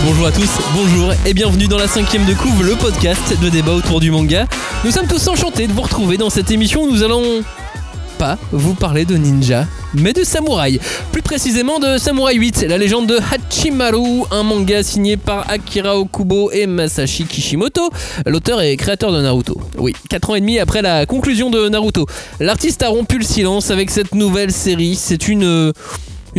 Bonjour à tous, bonjour et bienvenue dans la 5ème de couve, le podcast de débat autour du manga. Nous sommes tous enchantés de vous retrouver dans cette émission où nous allons pas vous parler de ninja, mais de samouraï. Plus précisément de Samouraï 8, la légende de Hachimaru, un manga signé par Akira Okubo et Masashi Kishimoto, l'auteur et créateur de Naruto. Oui, 4 ans et demi après la conclusion de Naruto, l'artiste a rompu le silence avec cette nouvelle série. C'est une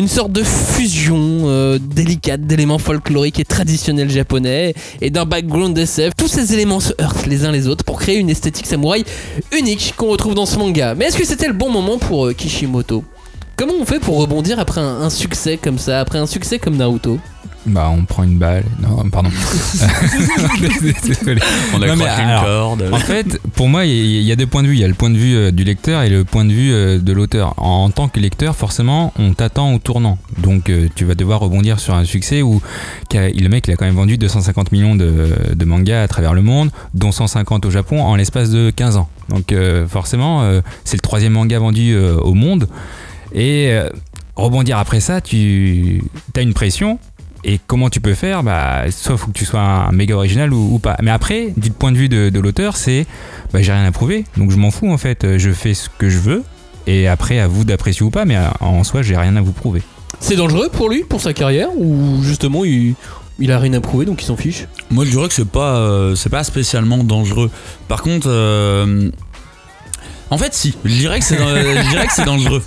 sorte de fusion délicate d'éléments folkloriques et traditionnels japonais et d'un background SF. Tous ces éléments se heurtent les uns les autres pour créer une esthétique samouraï unique qu'on retrouve dans ce manga. Mais est-ce que c'était le bon moment pour Kishimoto ? Comment on fait pour rebondir après un succès comme ça, après un succès comme Naruto ? Bah on prend une balle, non pardon. Désolé. On a croisé une corde. En fait, pour moi, il y a deux points de vue. Il y a le point de vue du lecteur et le point de vue de l'auteur. En tant que lecteur, forcément, on t'attend au tournant. Donc tu vas devoir rebondir sur un succès où le mec il a quand même vendu 250 millions de mangas à travers le monde, dont 150 au Japon en l'espace de 15 ans. Donc forcément, c'est le 3e manga vendu au monde. Et rebondir après ça, tu as une pression. Et comment tu peux faire ? Bah, soit il faut que tu sois un méga original ou pas. Mais après, du point de vue de l'auteur, c'est j'ai rien à prouver, donc je m'en fous en fait. Je fais ce que je veux, et après à vous d'apprécier ou pas, mais en soi, j'ai rien à vous prouver. C'est dangereux pour lui, pour sa carrière, ou justement il a rien à prouver donc il s'en fiche ? Moi je dirais que c'est pas spécialement dangereux. Par contre, en fait, si, je dirais que c'est dangereux.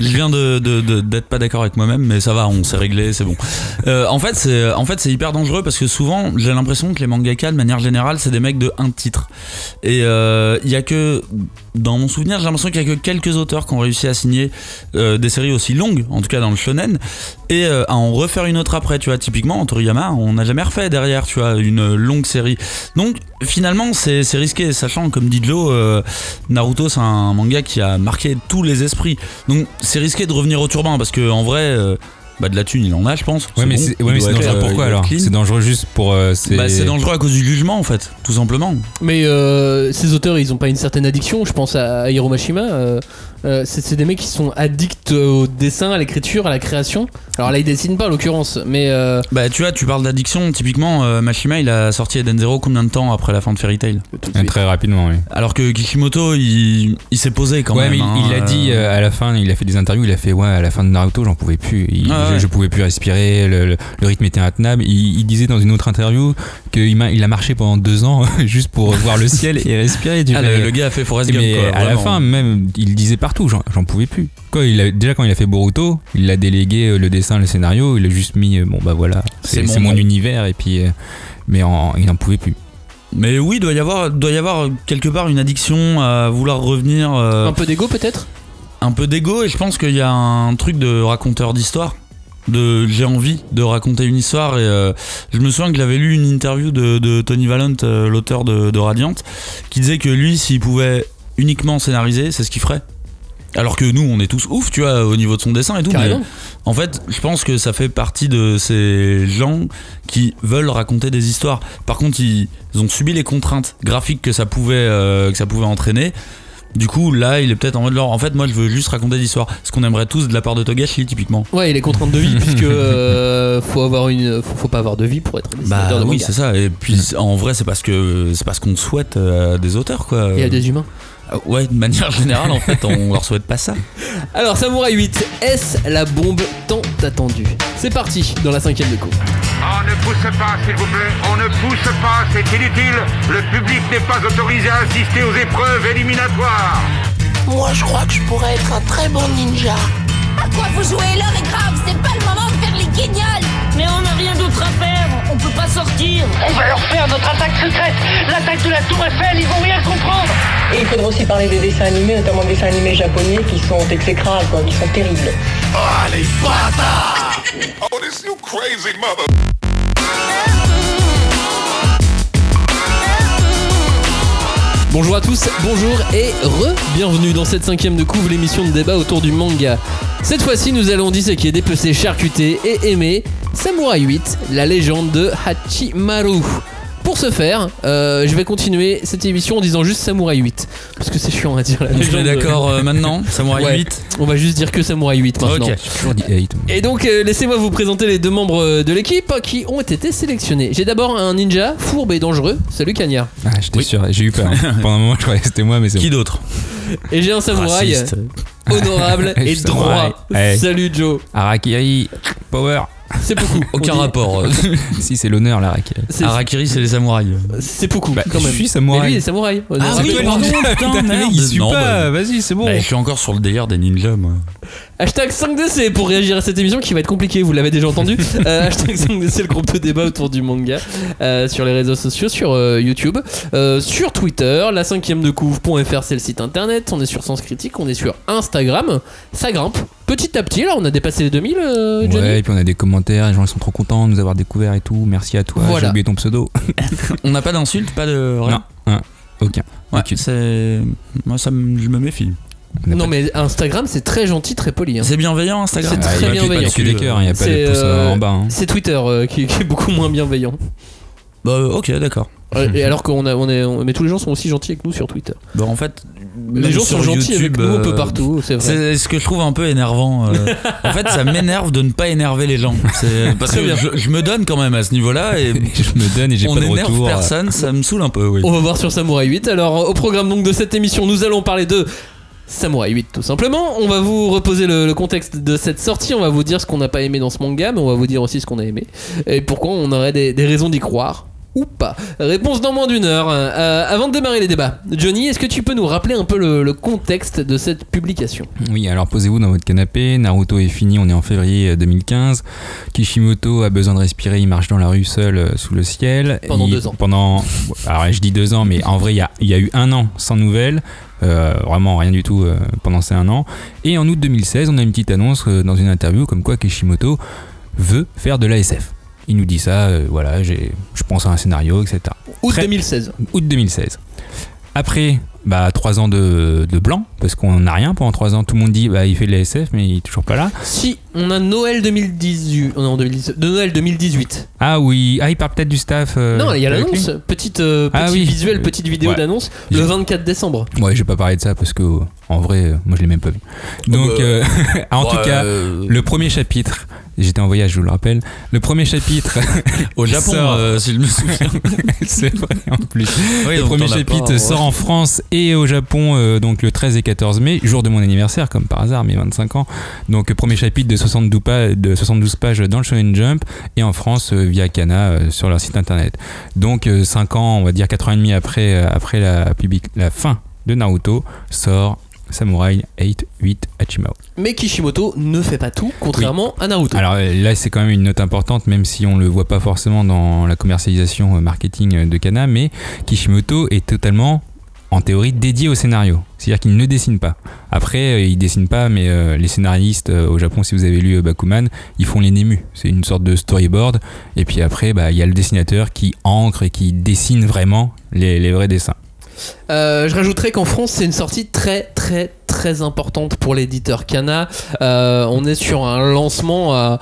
Je viens d'être pas d'accord avec moi-même, mais ça va, on s'est réglé, c'est bon. En fait, c'est hyper dangereux parce que souvent, j'ai l'impression que les mangaka, de manière générale, c'est des mecs de un titre. Et il y a que, dans mon souvenir, j'ai l'impression qu'il y a que quelques auteurs qui ont réussi à signer des séries aussi longues, en tout cas dans le shonen, et à en refaire une autre après. Tu vois, typiquement, en Toriyama, on n'a jamais refait derrière, tu vois, une longue série. Donc, finalement, c'est risqué, sachant, comme dit Joe, Naruto, c'est un manga qui a marqué tous les esprits. Donc c'est risqué de revenir au turban parce que en vrai, de la thune il en a, je pense. Ouais, mais c'est dangereux. Pourquoi alors ? C'est dangereux juste pour. C'est dangereux à cause du jugement en fait, tout simplement. Mais ces auteurs, ils ont pas une certaine addiction. Je pense à Hiro Mashima. C'est des mecs qui sont addicts au dessin, à l'écriture, à la création. Alors là, ils dessinent pas en l'occurrence, mais. Tu vois, tu parles d'addiction. Typiquement, Mashima, il a sorti Eden Zero combien de temps après la fin de Fairy Tail ? Très rapidement, oui. Alors que Kishimoto, il s'est posé quand même. Ouais, mais il a dit à la fin, il a fait des interviews, il a fait à la fin de Naruto, j'en pouvais plus. Je pouvais plus respirer, le rythme était intenable. Il disait dans une autre interview qu'il a marché pendant 2 ans juste pour voir le ciel et respirer. Le gars a fait Forrest Gump. Mais à la fin, même, il disait partout, j'en pouvais plus. Déjà quand il a fait Boruto, il a délégué le dessin, le scénario, il a juste mis voilà, c'est mon univers et puis mais il n'en pouvait plus. Mais oui, doit y avoir quelque part une addiction à vouloir revenir. Un peu d'ego peut-être. Un peu d'ego, et je pense qu'il y a un truc de raconteur d'histoire. J'ai envie de raconter une histoire, et je me souviens que j'avais lu une interview de Tony Valent, l'auteur de Radiant, qui disait que lui, s'il pouvait uniquement scénariser, c'est ce qu'il ferait. Alors que nous, on est tous ouf, tu vois, au niveau de son dessin et tout. Carrément. Mais en fait, je pense que ça fait partie de ces gens qui veulent raconter des histoires. Par contre, ils ont subi les contraintes graphiques que ça pouvait entraîner. Du coup, là, il est peut-être en mode en fait, moi, je veux juste raconter des histoires. Ce qu'on aimerait tous de la part de Togashi, typiquement. Ouais, il est contrainte de vie puisque faut pas avoir de vie pour être dessinateur de manga. Oui, c'est ça. Et puis, en vrai, c'est parce qu'on souhaite à des auteurs, quoi. Et à des humains. Ouais, de manière générale, en fait, on leur souhaite pas ça. Alors, Samouraï 8, est-ce la bombe tant attendue ? C'est parti dans la 5ème de couve. On ne pousse pas, s'il vous plaît. On ne pousse pas, c'est inutile. Le public n'est pas autorisé à assister aux épreuves éliminatoires. Moi, je crois que je pourrais être un très bon ninja. À quoi vous jouez ? L'heure est grave, c'est pas le moment de faire les guignols. Mais on n'a rien d'autre à faire, on peut pas sortir. On va leur faire notre attaque secrète, l'attaque de la Tour Eiffel, ils vont rien comprendre. Et il faudra aussi parler des dessins animés, notamment des dessins animés japonais qui sont exécrables, qui sont terribles. Oh, les bâtards! Oh, this you crazy mother... Bonjour à tous, bonjour et bienvenue dans cette 5ème de couve, l'émission de débat autour du manga. Cette fois-ci, nous allons disséquer, dépecer, charcuter et aimer Samouraï 8, la légende de Hachimaru. pour ce faire, je vais continuer cette émission en disant juste Samouraï 8. Parce que c'est chiant à dire. On se met d'accord maintenant, Samouraï 8. On va juste dire que Samouraï 8 maintenant. Ok. J'ai toujours dit 8. Et donc, laissez-moi vous présenter les deux membres de l'équipe qui ont été sélectionnés. J'ai d'abord un ninja fourbe et dangereux. Salut Cagnard. Ah, j'étais sûr, j'ai eu peur. Pendant un moment, je croyais que c'était moi, mais c'est Qui bon. d'autre? Et j'ai un samouraï Raciste. honorable et Samouraï. droit. Ouais. Salut Joe. Harakiri, power. C'est beaucoup. Aucun On dit- rapport. Si, c'est l'honneur, la Harakiri. C'est- Harakiri, c'est les samouraïs. C'est beaucoup Bah, quand même. je suis Mais samouraï. lui, il est samouraï. Ah Honorable. oui, pardon, putain, merde. Il suit Non, pas, bah, vas-y, c'est bon. bah, je suis encore sur le délire des ninjas, moi. Hashtag 5DC pour réagir à cette émission qui va être compliquée, vous l'avez déjà entendu. Hashtag 5DC, le groupe de débat autour du manga sur les réseaux sociaux, sur YouTube, sur Twitter, la 5ème de couve.fr, c'est le site internet. On est sur Sens Critique, on est sur Instagram. Ça grimpe petit à petit. Là, on a dépassé les 2000, Johnny. Ouais, et puis on a des commentaires, les gens ils sont trop contents de nous avoir découvert et tout. Merci à toi, Voilà. j'ai oublié ton pseudo. On n'a pas d'insultes, pas de rien. Non, aucun. Ouais, Aucune. c'est. Moi, je me méfie. On a Non, pas- mais Instagram, c'est très gentil, très poli. Hein. C'est bienveillant, Instagram. C'est Ah, très il y a que- bienveillant. Il y a que des cœurs, il n'y a pas C'est, de pouces en bas. Hein. C'est Twitter qui est beaucoup moins bienveillant. Bah, ok, d'accord. Et alors mais tous les gens sont aussi gentils avec nous sur Twitter. Bah, en fait. Les même gens sur sont gentils avec YouTube, nous un peu partout, c'est vrai. C'est ce que je trouve un peu énervant. En fait, ça m'énerve de ne pas énerver les gens. Parce Très que bien. je me donne quand même à ce niveau-là et Je me donne et j'ai on pas de énerve retour. personne, ça me saoule un peu. Oui. On va voir sur Samouraï 8. Alors, au programme donc de cette émission, nous allons parler de Samouraï 8 tout simplement. On va vous reposer le contexte de cette sortie. On va vous dire ce qu'on n'a pas aimé dans ce manga, mais on va vous dire aussi ce qu'on a aimé et pourquoi on aurait des raisons d'y croire. Ou pas. Réponse dans moins d'une heure. Avant de démarrer les débats, Johnny, est-ce que tu peux nous rappeler un peu le contexte de cette publication? Oui, alors posez-vous dans votre canapé. Naruto est fini, on est en février 2015. Kishimoto a besoin de respirer, il marche dans la rue seul sous le ciel. Pendant 2 ans. Alors je dis 2 ans, mais en vrai il y a eu 1 an sans nouvelles. Vraiment rien du tout pendant ces 1 an. Et en août 2016, on a une petite annonce dans une interview comme quoi Kishimoto veut faire de l'ASF. Il nous dit ça, voilà, je pense à un scénario, etc. Août 2016. Août 2016. Après, 3 ans de blanc, parce qu'on n'a rien pendant 3 ans. Tout le monde dit, il fait de l'ASF, mais il est toujours pas là. Si, on a Noël 2018. Non, 2017, de Noël 2018. Ah oui, il parle peut-être du staff. Non, il y a avec l'annonce. lui. Petit oui. visuel, petite vidéo Ouais. d'annonce. Le 24 décembre. Ouais, je vais pas parler de ça parce que, en vrai, moi je l'ai même pas vu. Donc, en tout cas, le premier chapitre, j'étais en voyage, je vous le rappelle. Le premier chapitre. Au Japon, sort- si je me souviens. C'est vrai en plus. Oui, Le donc premier t'en as chapitre pas, sort en France et au Japon donc le 13 et 14 mai, jour de mon anniversaire comme par hasard, mes 25 ans. Donc premier chapitre de 72 pages dans le Shonen Jump et en France via Kana sur leur site internet. Donc 5 ans, on va dire 4 ans et demi après la fin de Naruto, sort Samouraï 8 Hachimao. Mais Kishimoto ne fait pas tout, contrairement à Naruto. Alors là, c'est quand même une note importante, même si on le voit pas forcément dans la commercialisation marketing de Kana, mais Kishimoto est totalement, en théorie, dédié au scénario. C'est-à-dire qu'il ne dessine pas. Après, il dessine pas, mais les scénaristes au Japon, si vous avez lu Bakuman, ils font les némus. C'est une sorte de storyboard. Et puis après, il y a le dessinateur qui ancre et qui dessine vraiment les vrais dessins. Je rajouterais qu'en France, c'est une sortie très très très importante pour l'éditeur Kana. On est sur un lancement à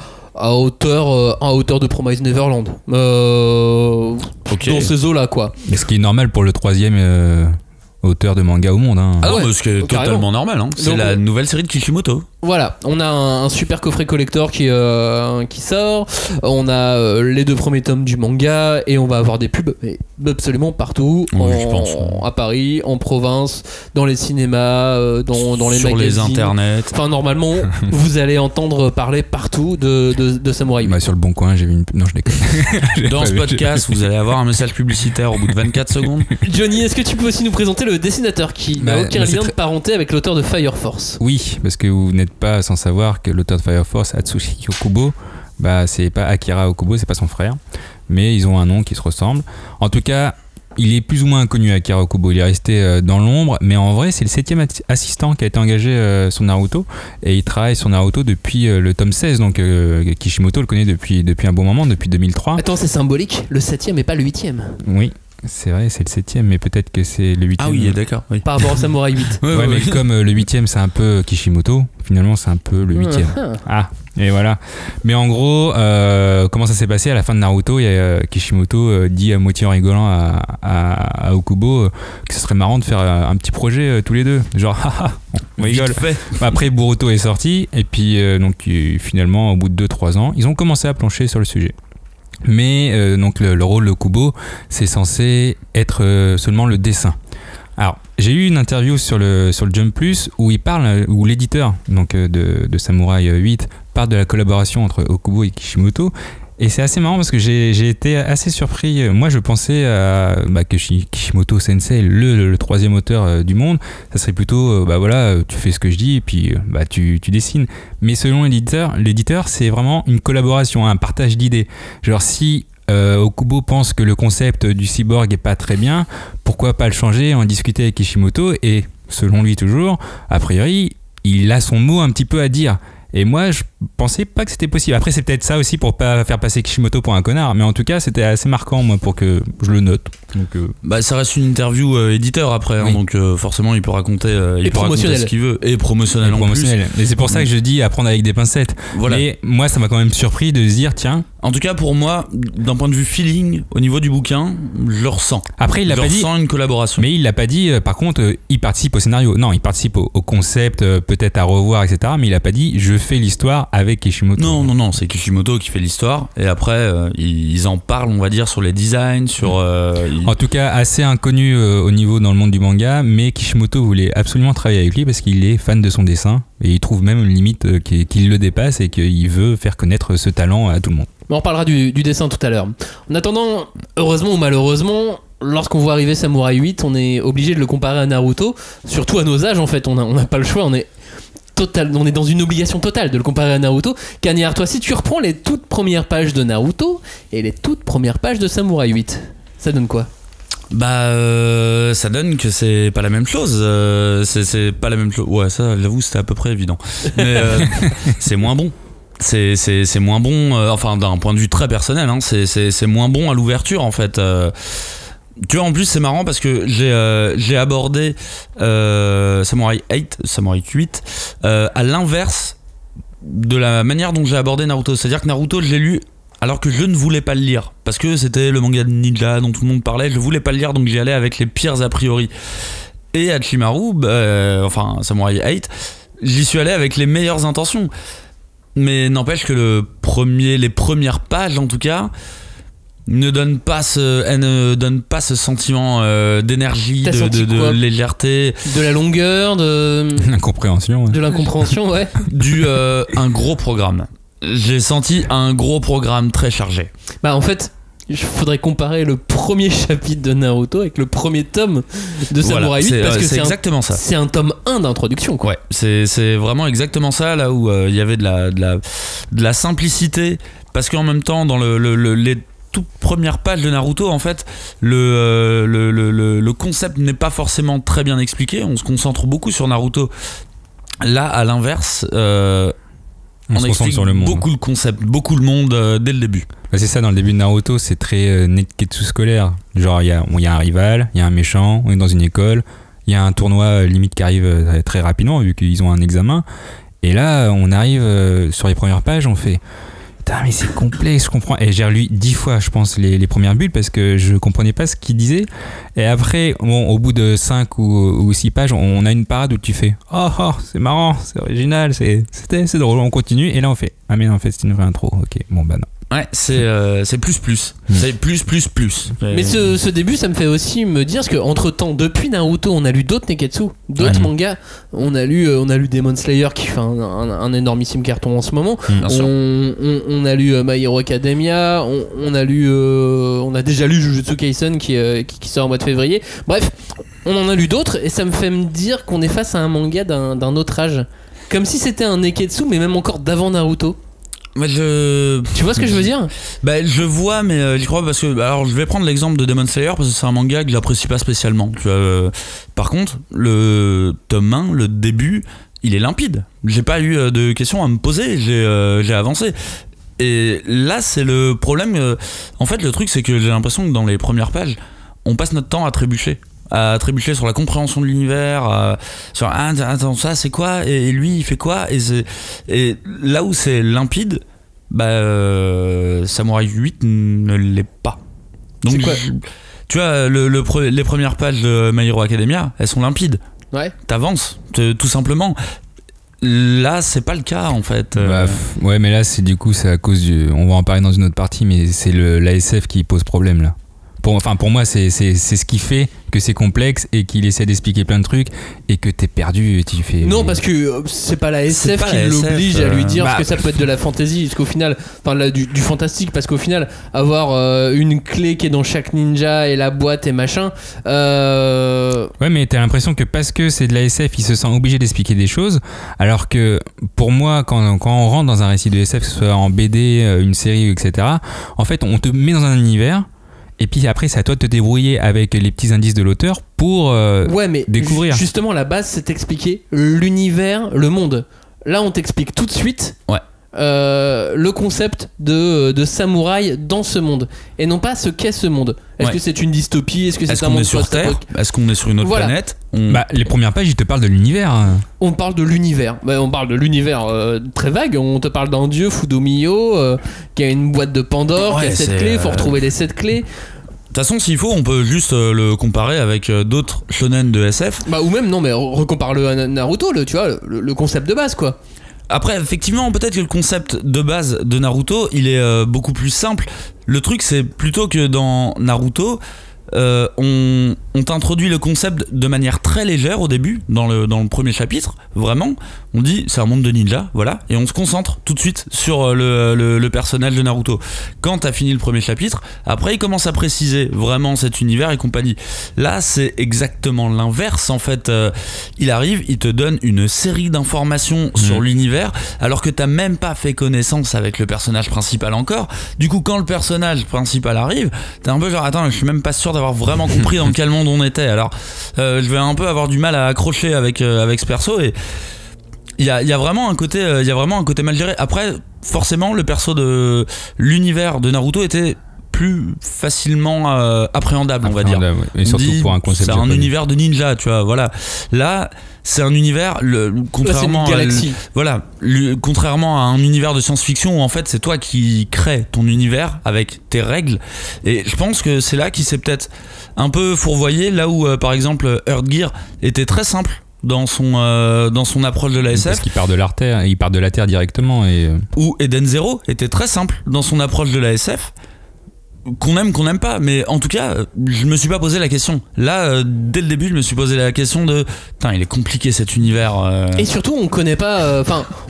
hauteur de Promise Neverland. Ok. Dans ces eaux-là, quoi. Mais ce qui est normal pour le 3e auteur de manga au monde. Hein. Ah ouais, non, mais ce qui est carrément. totalement normal. Hein. C'est Donc, la nouvelle série de Kishimoto. Voilà, on a un super coffret collector qui sort. On a les 2 premiers tomes du manga et on va avoir des pubs absolument partout. Oui, je pense. À Paris, en province, dans les cinémas, dans les sur magazines. les internets. Enfin, normalement, vous allez entendre parler partout de Samouraï. Sur le Bon Coin, j'ai vu une... Non, je déconne. J'ai Dans pas ce vu. podcast, vous allez avoir un message publicitaire au bout de 24 secondes. Johnny, est-ce que tu peux aussi nous présenter le dessinateur qui n'a aucun c'est lien de parenté avec l'auteur de Fire Force? Oui, parce que vous n'êtes pas sans savoir que l'auteur de Fire Force, Atsushi Okubo, c'est pas Akira Okubo, c'est pas son frère, mais ils ont un nom qui se ressemble. En tout cas, il est plus ou moins inconnu, Akira Okubo. Il est resté dans l'ombre, mais en vrai, c'est le 7e assistant qui a été engagé sur Naruto, et il travaille sur Naruto depuis le tome 16, donc Kishimoto le connaît depuis un bon moment, depuis 2003. Attends, c'est symbolique, le 7e et pas le 8e. Oui. C'est vrai, c'est le 7ème, mais peut-être que c'est le 8ème. Ah oui, d'accord. Oui. Par rapport au Samouraï 8. Ouais, mais comme le 8ème, c'est un peu Kishimoto, finalement, c'est un peu le 8ème. Et voilà. Mais en gros, comment ça s'est passé à la fin de Naruto? Il y a Kishimoto dit à moitié en rigolant à Okubo que ce serait marrant de faire un petit projet tous les deux. Genre, on rigole. Après, Boruto est sorti, et puis donc finalement, au bout de 2-3 ans, ils ont commencé à plancher sur le sujet. Mais donc le rôle de Kubo, c'est censé être seulement le dessin. Alors, j'ai eu une interview sur le Jump Plus où il parle, où l'éditeur donc de Samouraï 8 parle de la collaboration entre Okubo et Kishimoto. Et c'est assez marrant parce que j'ai été assez surpris. Moi, je pensais que Kishimoto Sensei, le troisième auteur du monde, ça serait plutôt, voilà, tu fais ce que je dis et puis tu dessines. Mais selon l'éditeur, c'est vraiment une collaboration, un partage d'idées. Genre, si Okubo pense que le concept du cyborg est pas très bien, pourquoi pas le changer, en discuter avec Kishimoto, et selon lui toujours, a priori, il a son mot un petit peu à dire. Et moi, je pensais pas que c'était possible. Après, c'est peut-être ça aussi pour pas faire passer Kishimoto pour un connard. Mais en tout cas, c'était assez marquant, moi, pour que je le note. Donc, ça reste une interview éditeur après. Oui. Donc, forcément, il peut raconter, ce qu'il veut. Et promotionnel en plus. Et c'est pour ça que je dis à prendre avec des pincettes. Voilà. Mais moi, ça m'a quand même surpris de se dire, tiens. En tout cas, pour moi, d'un point de vue feeling, au niveau du bouquin, je le ressens. Après, il l'a pas dit. Je ressens une collaboration. Mais il l'a pas dit. Par contre, il participe au scénario. Non, il participe au concept, peut-être à revoir, etc. Mais il a pas dit, je fais l'histoire avec Kishimoto. Non, c'est Kishimoto qui fait l'histoire. Et après, ils en parlent, on va dire, sur les designs, sur. En tout cas, assez inconnu au niveau dans le monde du manga. Mais Kishimoto voulait absolument travailler avec lui parce qu'il est fan de son dessin. Et il trouve même une limite qu'il le dépasse et qu'il veut faire connaître ce talent à tout le monde. On reparlera du dessin tout à l'heure. En attendant, heureusement ou malheureusement, lorsqu'on voit arriver Samouraï 8, on est obligé de le comparer à Naruto. Surtout à nos âges, en fait, on n'a pas le choix. On est dans une obligation totale de le comparer à Naruto. Cagnard, toi, si tu reprends les toutes premières pages de Naruto et les toutes premières pages de Samouraï 8, ça donne quoi ? Ça donne que c'est pas la même chose. C'est pas la même chose. Ouais, ça, j'avoue, c'était à peu près évident. Mais c'est moins bon. C'est moins bon, enfin d'un point de vue très personnel, hein, c'est moins bon à l'ouverture en fait. Tu vois, en plus c'est marrant parce que j'ai abordé Samouraï 8 à l'inverse de la manière dont j'ai abordé Naruto. C'est-à-dire que Naruto, je l'ai lu alors que je ne voulais pas le lire parce que c'était le manga de ninja dont tout le monde parlait. Je voulais pas le lire, donc j'y allais avec les pires a priori. Et Hachimaru, enfin Samouraï 8, j'y suis allé avec les meilleures intentions. Mais n'empêche que les premières pages en tout cas ne donnent pas ce sentiment d'énergie, de légèreté, de la longueur, de l'incompréhension, de l'incompréhension, ouais. Un gros programme. J'ai senti un gros programme très chargé. En fait, il faudrait comparer le premier chapitre de Naruto avec le premier tome de Samouraï 8 parce que c'est exactement ça. C'est un tome 1 d'introduction, quoi. Ouais, c'est vraiment exactement ça, là où il y avait de la simplicité, parce qu'en même temps dans les toutes premières pages de Naruto, en fait, le concept n'est pas forcément très bien expliqué. On se concentre beaucoup sur Naruto. Là, à l'inverse, on explique sur le monde, beaucoup le concept, beaucoup le monde dès le début. C'est ça, dans le début de Naruto, c'est très Netketsu scolaire. Genre, il y a un rival, il y a un méchant, on est dans une école, il y a un tournoi limite qui arrive très rapidement vu qu'ils ont un examen. Et là, on arrive sur les premières pages, on fait putain, mais c'est complexe, je comprends. Et j'ai relu 10 fois, je pense, les premières bulles parce que je comprenais pas ce qu'il disait. Et après, au bout de 5 ou 6 pages, on a une parade où tu fais oh, c'est marrant, c'est original, c'est drôle, on continue. Et là, on fait ah, mais non, en fait, c'est une vraie intro. Ok, bon, non. Ouais, c'est plus. C'est plus. Mais ce début, ça me fait aussi me dire, parce qu'entre temps, depuis Naruto, on a lu d'autres Neketsu, d'autres mangas. On a lu Demon Slayer qui fait un énormissime carton en ce moment. On a lu My Hero Academia. On a déjà lu Jujutsu Kaisen qui sort en mois de février. Bref, on en a lu d'autres et ça me fait me dire qu'on est face à un manga d'un autre âge. Comme si c'était un Neketsu, mais même encore d'avant Naruto. Tu vois ce que je veux dire ? Je vois, mais j'y crois parce que alors je vais prendre l'exemple de Demon Slayer parce que c'est un manga que j'apprécie pas spécialement. Tu vois, par contre, le tome 1, le début, il est limpide. J'ai pas eu de questions à me poser. J'ai avancé. Et là, c'est le problème. En fait, le truc, c'est que j'ai l'impression que dans les premières pages, on passe notre temps à trébucher sur la compréhension de l'univers, sur attends, ça c'est quoi, et lui il fait quoi, et là où c'est limpide, Samurai 8 ne l'est pas. Donc c'est quoi tu vois, les premières pages de My Hero Academia, elles sont limpides. Ouais. T'avances, tout simplement. Là, c'est pas le cas en fait. Ouais, mais là, c'est à cause on va en parler dans une autre partie, mais c'est l'ASF qui pose problème là. Pour moi, c'est ce qui fait que c'est complexe et qu'il essaie d'expliquer plein de trucs et que t'es perdu et tu fais. Non, parce que c'est pas la SF qui l'oblige à lui dire que ça peut être de la fantasy, parce qu'au final, du fantastique, parce qu'au final, avoir une clé qui est dans chaque ninja et la boîte et machin. Ouais, mais t'as l'impression que parce que c'est de la SF, il se sent obligé d'expliquer des choses, alors que pour moi, quand on rentre dans un récit de SF, que ce soit en BD, une série, etc., en fait, on te met dans un univers. Et puis après, c'est à toi de te débrouiller avec les petits indices de l'auteur pour découvrir. Justement, la base, c'est t'expliquer l'univers, le monde. Là, on t'explique tout de suite le concept de samouraï dans ce monde. Et non pas ce qu'est ce monde. Est-ce que c'est une dystopie? Est-ce que c'est un monde sur Terre? Est-ce qu'on est sur une autre planète? Les premières pages, ils te parlent de l'univers. On parle de l'univers. On parle de l'univers très vague. On te parle d'un dieu, Fudomiyo, qui a une boîte de Pandore, qui a 7 clés. Il faut retrouver les 7 clés. De toute façon, s'il faut, on peut juste le comparer avec d'autres shonen de SF. Ou même, non, mais recompare-le à Naruto, tu vois, le concept de base, quoi. Après, effectivement, peut-être que le concept de base de Naruto, il est beaucoup plus simple. Le truc, c'est plutôt que dans Naruto, on t'introduit le concept de manière très légère au début, dans le premier chapitre, vraiment. On dit, c'est un monde de ninja, voilà, et on se concentre tout de suite sur le personnage de Naruto. Quand t'as fini le premier chapitre, après il commence à préciser vraiment cet univers et compagnie. Là, c'est exactement l'inverse, en fait. Il arrive, il te donne une série d'informations sur l'univers, alors que t'as même pas fait connaissance avec le personnage principal encore. Du coup, quand le personnage principal arrive, t'es un peu genre, attends, je suis même pas sûr d'avoir vraiment compris dans quel monde on était. Alors, je vais un peu avoir du mal à accrocher avec ce perso, et il y a vraiment un côté mal géré. Après, forcément, le perso de l'univers de Naruto était plus facilement appréhendable, on va dire. Ouais. Et surtout pour un concept c'est japonais. un univers de ninja, tu vois, voilà. Là, c'est un univers, contrairement c'est une galaxie. Contrairement à un univers de science-fiction où en fait c'est toi qui crée ton univers avec tes règles. Et je pense que c'est là qu'il s'est peut-être un peu fourvoyé, là où par exemple Earthgear était très simple dans son approche de la SF. Parce qu'il part de la Terre, il part de la Terre directement. Ou Eden Zero était très simple dans son approche de la SF. Qu'on n'aime pas, mais en tout cas, je me suis pas posé la question. Là, dès le début, je me suis posé la question de putain, il est compliqué cet univers. Et surtout, on connaît pas.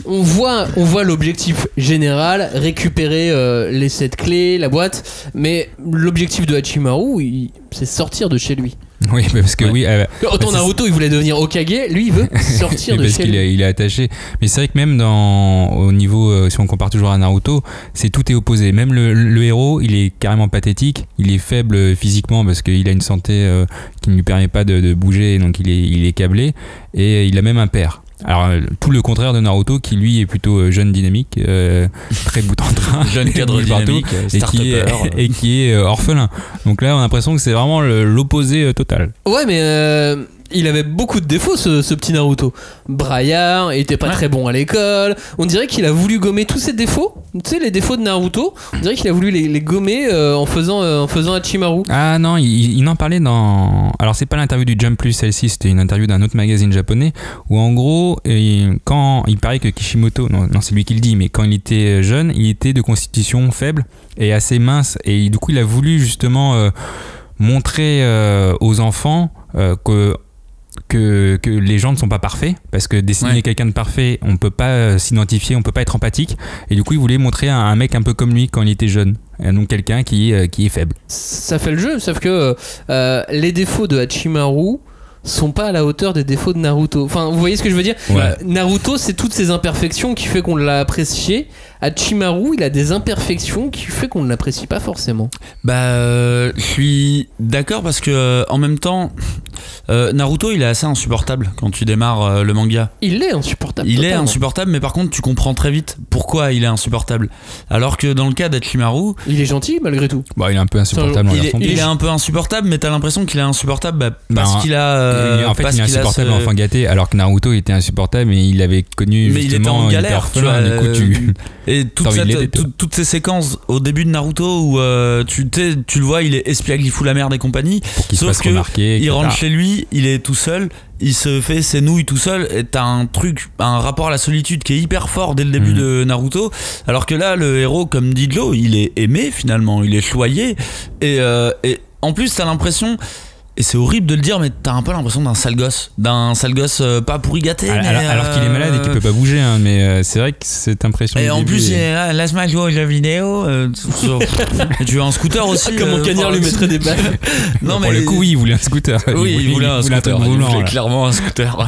On voit l'objectif général, récupérer les 7 clés, la boîte, mais l'objectif de Hachimaru, c'est sortir de chez lui. Oui, parce que autant Naruto, il voulait devenir Hokage, lui, il veut sortir de chez lui. Il est attaché. Mais c'est vrai que même au niveau, si on compare toujours à Naruto, tout est opposé. Même le héros, il est carrément pathétique. Il est faible physiquement parce qu'il a une santé qui ne lui permet pas de bouger, donc il est câblé. Et il a même un père. Alors, tout le contraire de Naruto, qui lui est plutôt jeune, dynamique, très bout en train, jeune cadre dynamique, et qui est orphelin. Donc là, on a l'impression que c'est vraiment l'opposé total. Ouais, mais il avait beaucoup de défauts, ce petit Naruto. Braillard, il était pas très bon à l'école. On dirait qu'il a voulu gommer tous ses défauts. Tu sais, les défauts de Naruto, on dirait qu'il a voulu les gommer en faisant Hachimaru. Ah non, il en parlait dans... Alors c'est pas l'interview du Jump Plus, celle-ci, c'était une interview d'un autre magazine japonais, où en gros, quand il paraît que Kishimoto, non c'est lui qui le dit, mais quand il était jeune, il était de constitution faible et assez mince, et du coup il a voulu justement montrer aux enfants que les gens ne sont pas parfaits, parce que dessiner quelqu'un de parfait, on peut pas s'identifier, on peut pas être empathique, et du coup il voulait montrer un mec un peu comme lui quand il était jeune, et donc quelqu'un qui est faible. Ça fait le jeu, sauf que les défauts de Hachimaru sont pas à la hauteur des défauts de Naruto. Enfin, vous voyez ce que je veux dire ? Ouais. Naruto, c'est toutes ces imperfections qui fait qu'on l'a apprécié, Hachimaru, il a des imperfections qui fait qu'on ne l'apprécie pas forcément. Je suis d'accord parce que en même temps, Naruto, il est assez insupportable quand tu démarres le manga. Il est insupportable. Il totalement. est insupportable, mais par contre, tu comprends très vite pourquoi il est insupportable. Alors que dans le cas d'Hachimaru, il est gentil malgré tout. Bon, il est un peu insupportable. Il est un peu insupportable, mais t'as l'impression qu'il est insupportable parce qu'il a. En fait, il est insupportable enfant gâté, alors que Naruto était insupportable et il avait connu mais justement il était en galère, tu vois. Et toutes ces séquences au début de Naruto où tu le vois, il est espiègle, il fout la merde et compagnie. Sauf que il rentre chez lui, il est tout seul, il se fait ses nouilles tout seul, et t'as un rapport à la solitude qui est hyper fort dès le début de Naruto. Alors que là, le héros, comme dit Joe, il est aimé finalement, il est choyé, et en plus t'as l'impression. Et c'est horrible de le dire, mais t'as un peu l'impression d'un sale gosse pas pourri gâté. Alors qu'il est malade et qu'il peut pas bouger, hein, mais c'est vrai que cette impression. Et en plus, laisse-moi jouer aux jeux vidéo. Tu veux un scooter aussi. Comment Cagnard lui mettrait des balles. Non, mais pour le coup, oui, il voulait un scooter. Oui, il voulait un scooter. Il voulait clairement un scooter.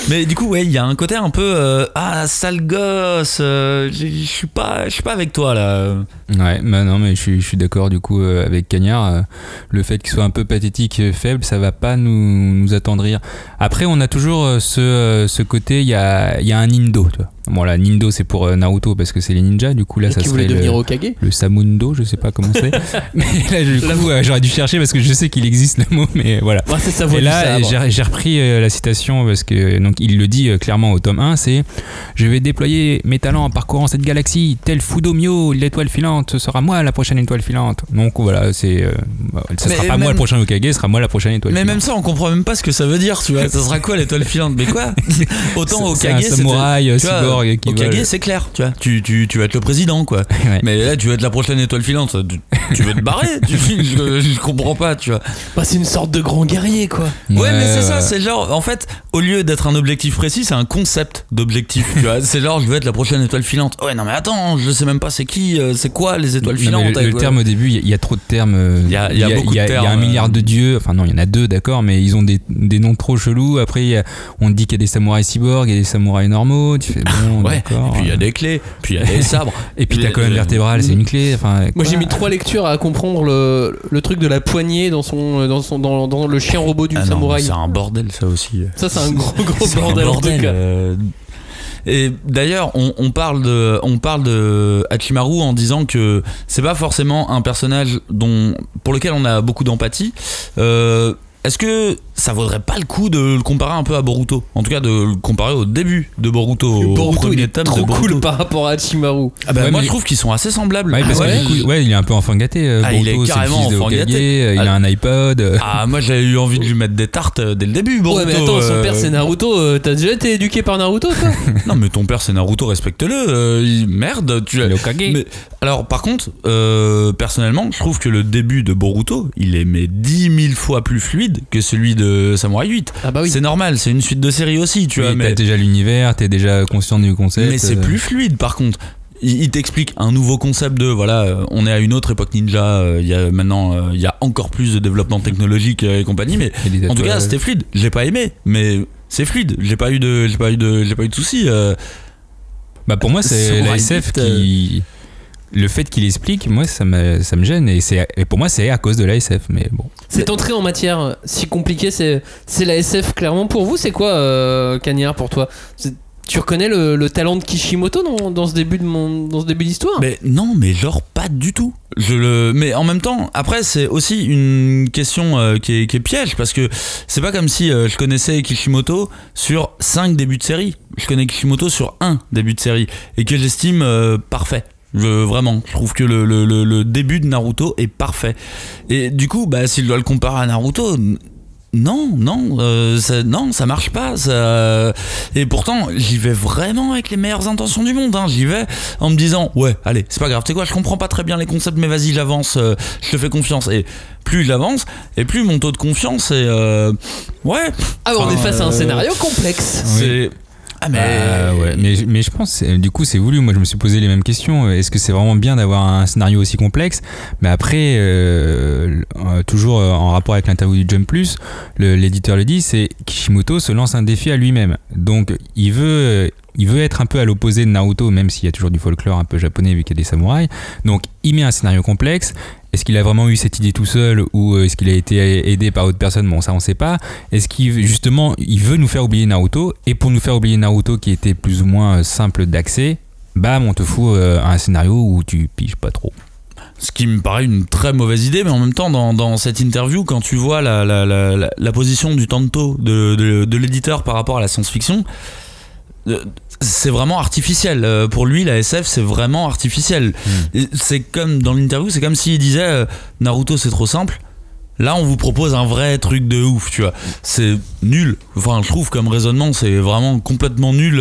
Mais du coup, ouais, il y a un côté un peu sale gosse. Je suis pas avec toi là. Ouais, bah non, mais je suis d'accord du coup avec Cagnard. Le fait qu'il soit un peu pathétique, faible, ça va pas nous attendrir. Après, on a toujours ce côté, il y a un Nindo, tu vois. Bon, là, Nindo, c'est pour Naruto parce que c'est les ninjas. Du coup, là, ça serait le Samundo, je sais pas comment c'est. Mais là, du coup, j'aurais dû chercher parce que je sais qu'il existe le mot, mais voilà. Ouais, c'est ça, et là, j'ai repris la citation parce que donc il le dit clairement au tome 1, c'est « Je vais déployer mes talents en parcourant cette galaxie, tel Fudomyo, l'étoile filante, ce sera moi la prochaine étoile filante. » Donc voilà, ce sera pas moi le prochain Hokage, ce sera moi la prochaine étoile filante. Mais même ça, on comprend même pas ce que ça veut dire, tu vois. Ça sera quoi l'étoile filante? Mais quoi? Autant Hokage, c'est un samouraï, cyborg. Hokage, c'est clair, tu vois. Tu vas être le président, quoi. Ouais. Mais là, tu vas être la prochaine étoile filante. Tu veux te barrer? Je comprends pas, tu vois. Bah, c'est une sorte de grand guerrier, quoi. Ouais, mais c'est ça, c'est genre, en fait, au lieu d'être un objectif précis, c'est un concept d'objectif, tu vois. C'est genre, je veux être la prochaine étoile filante. Ouais, non, mais attends, je sais même pas c'est qui, c'est quoi les étoiles filantes. Le terme au début, il y a trop de termes. Il y a beaucoup de termes. Il y a un milliard de dieux, enfin non, il y en a deux, d'accord, mais ils ont des noms trop chelous. Après, on te dit qu'il y a des samouraïs cyborgs, il y a des samouraïs normaux. Tu fais bon, ouais, d'accord. Et puis il y a des clés, puis il y a des sabres. Et puis ta colonne vertébrale, c'est une clé. Enfin, moi, j'ai mis 3 lectures à comprendre le truc de la poignée dans le chien robot du samouraï. C'est un bordel, ça aussi. Ça, c'est un gros bordel. En tout cas. Et d'ailleurs, on parle de Hachimaru en disant que c'est pas forcément un personnage pour lequel on a beaucoup d'empathie. Est-ce que ça vaudrait pas le coup de le comparer un peu à Boruto? En tout cas, de le comparer au début de Boruto. Boruto, il est trop cool par rapport à Hachimaru. Ah bah, moi, je trouve qu'ils sont assez semblables. Ouais, parce que du coup, il est un peu enfant gâté. Boruto, il est carrément enfant gâté. Il a un iPod. Ah, moi, j'avais eu envie de lui mettre des tartes dès le début, Boruto. Ouais, mais attends, son père, c'est Naruto. T'as déjà été éduqué par Naruto, toi? Non, mais ton père, c'est Naruto, respecte-le. Merde, tu le Hokage. Mais, alors, par contre, personnellement, je trouve que le début de Boruto, il est 10 000 fois plus fluide que celui de Samurai 8. Ah bah oui. C'est normal, c'est une suite de série aussi, tu vois. Mais t'as déjà l'univers, t'es déjà conscient du concept. Mais c'est plus fluide, par contre. Il t'explique un nouveau concept de voilà, on est à une autre époque ninja. Il y a encore plus de développement technologique et compagnie. Mais en tout cas, c'était fluide. Je l'ai pas aimé, mais c'est fluide. J'ai pas eu de soucis. Bah pour moi, c'est la SF qui. Le fait qu'il explique, moi, ça me gêne. Et pour moi, c'est à cause de la SF. Mais bon. Cette entrée en matière si compliquée, c'est la SF clairement. Pour vous, c'est quoi, Cagnard, pour toi? Tu reconnais le talent de Kishimoto dans ce début d'histoire? Mais non, mais genre pas du tout. Mais en même temps, après c'est aussi une question qui est piège, parce que c'est pas comme si je connaissais Kishimoto sur 5 débuts de série. Je connais Kishimoto sur 1 début de série et que j'estime parfait. Vraiment, je trouve que le début de Naruto est parfait. Et du coup, bah, s'il doit le comparer à Naruto, ça marche pas. Et pourtant, j'y vais vraiment avec les meilleures intentions du monde. J'y vais en me disant, ouais, allez, c'est pas grave. Tu sais quoi, je comprends pas très bien les concepts, mais vas-y, j'avance. Je te fais confiance. Et plus j'avance, et plus mon taux de confiance est, ouais. Ah, on est face à un scénario complexe. Oui. Ouais, mais je pense du coup c'est voulu. Moi je me suis posé les mêmes questions. Est-ce que c'est vraiment bien d'avoir un scénario aussi complexe? Mais après toujours en rapport avec l'interview du Jump Plus, l'éditeur le dit, c'est Kishimoto se lance un défi à lui-même. Donc il veut il veut être un peu à l'opposé de Naruto, même s'il y a toujours du folklore un peu japonais vu qu'il y a des samouraïs. Donc il met un scénario complexe. Est-ce qu'il a vraiment eu cette idée tout seul ou est-ce qu'il a été aidé par d'autres personnes? Bon, ça on sait pas. Est-ce qu'il justement il veut nous faire oublier Naruto, et pour nous faire oublier Naruto qui était plus ou moins simple d'accès, bam, on te fout un scénario où tu piges pas trop. Ce qui me paraît une très mauvaise idée, mais en même temps, dans cette interview, quand tu vois la position du tanto de l'éditeur par rapport à la science-fiction, c'est vraiment artificiel. Pour lui, la SF, c'est vraiment artificiel. C'est comme dans l'interview, c'est comme s'il disait Naruto, c'est trop simple. Là, on vous propose un vrai truc de ouf, tu vois. C'est nul. Enfin, je trouve comme raisonnement, c'est vraiment complètement nul.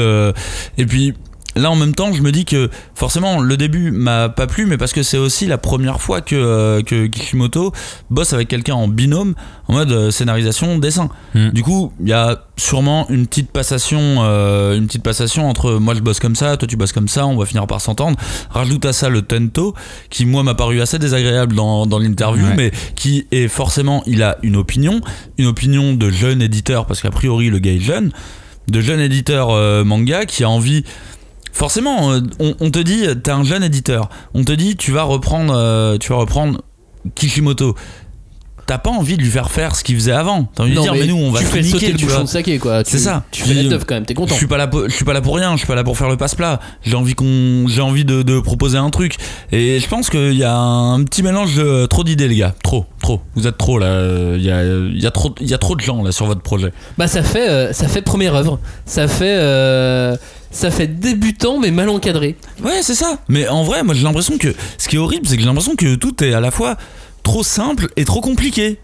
Et puis, là, en même temps, je me dis que forcément, le début m'a pas plu, mais parce que c'est aussi la première fois que Kishimoto bosse avec quelqu'un en binôme, en mode scénarisation, dessin. Du coup, il y a sûrement une petite passation entre moi je bosse comme ça, toi tu bosses comme ça, on va finir par s'entendre. Rajoute à ça le tento, qui moi m'a paru assez désagréable dans l'interview, mais qui est forcément, il a une opinion de jeune éditeur, parce qu'a priori le gars est jeune, de jeune éditeur manga qui a envie. Forcément, on te dit, t'es un jeune éditeur, on te dit tu vas reprendre Kishimoto. T'as pas envie de lui faire ce qu'il faisait avant. T'as envie de dire mais nous on va tout niquer, le bouchon de saké quoi. C'est ça. Tu fais la teuf quand même, t'es content. Je suis pas là pour rien, je suis pas là pour faire le passe-plat. J'ai envie de proposer un truc. Et je pense qu'il y a un petit mélange de trop d'idées les gars. Trop. Vous êtes trop là. Il y a trop de gens là sur votre projet. Bah ça fait première œuvre. Ça fait débutant mais mal encadré. Ouais, c'est ça. Mais en vrai, moi j'ai l'impression que ce qui est horrible, c'est que j'ai l'impression que tout est à la fois trop simple et trop compliqué.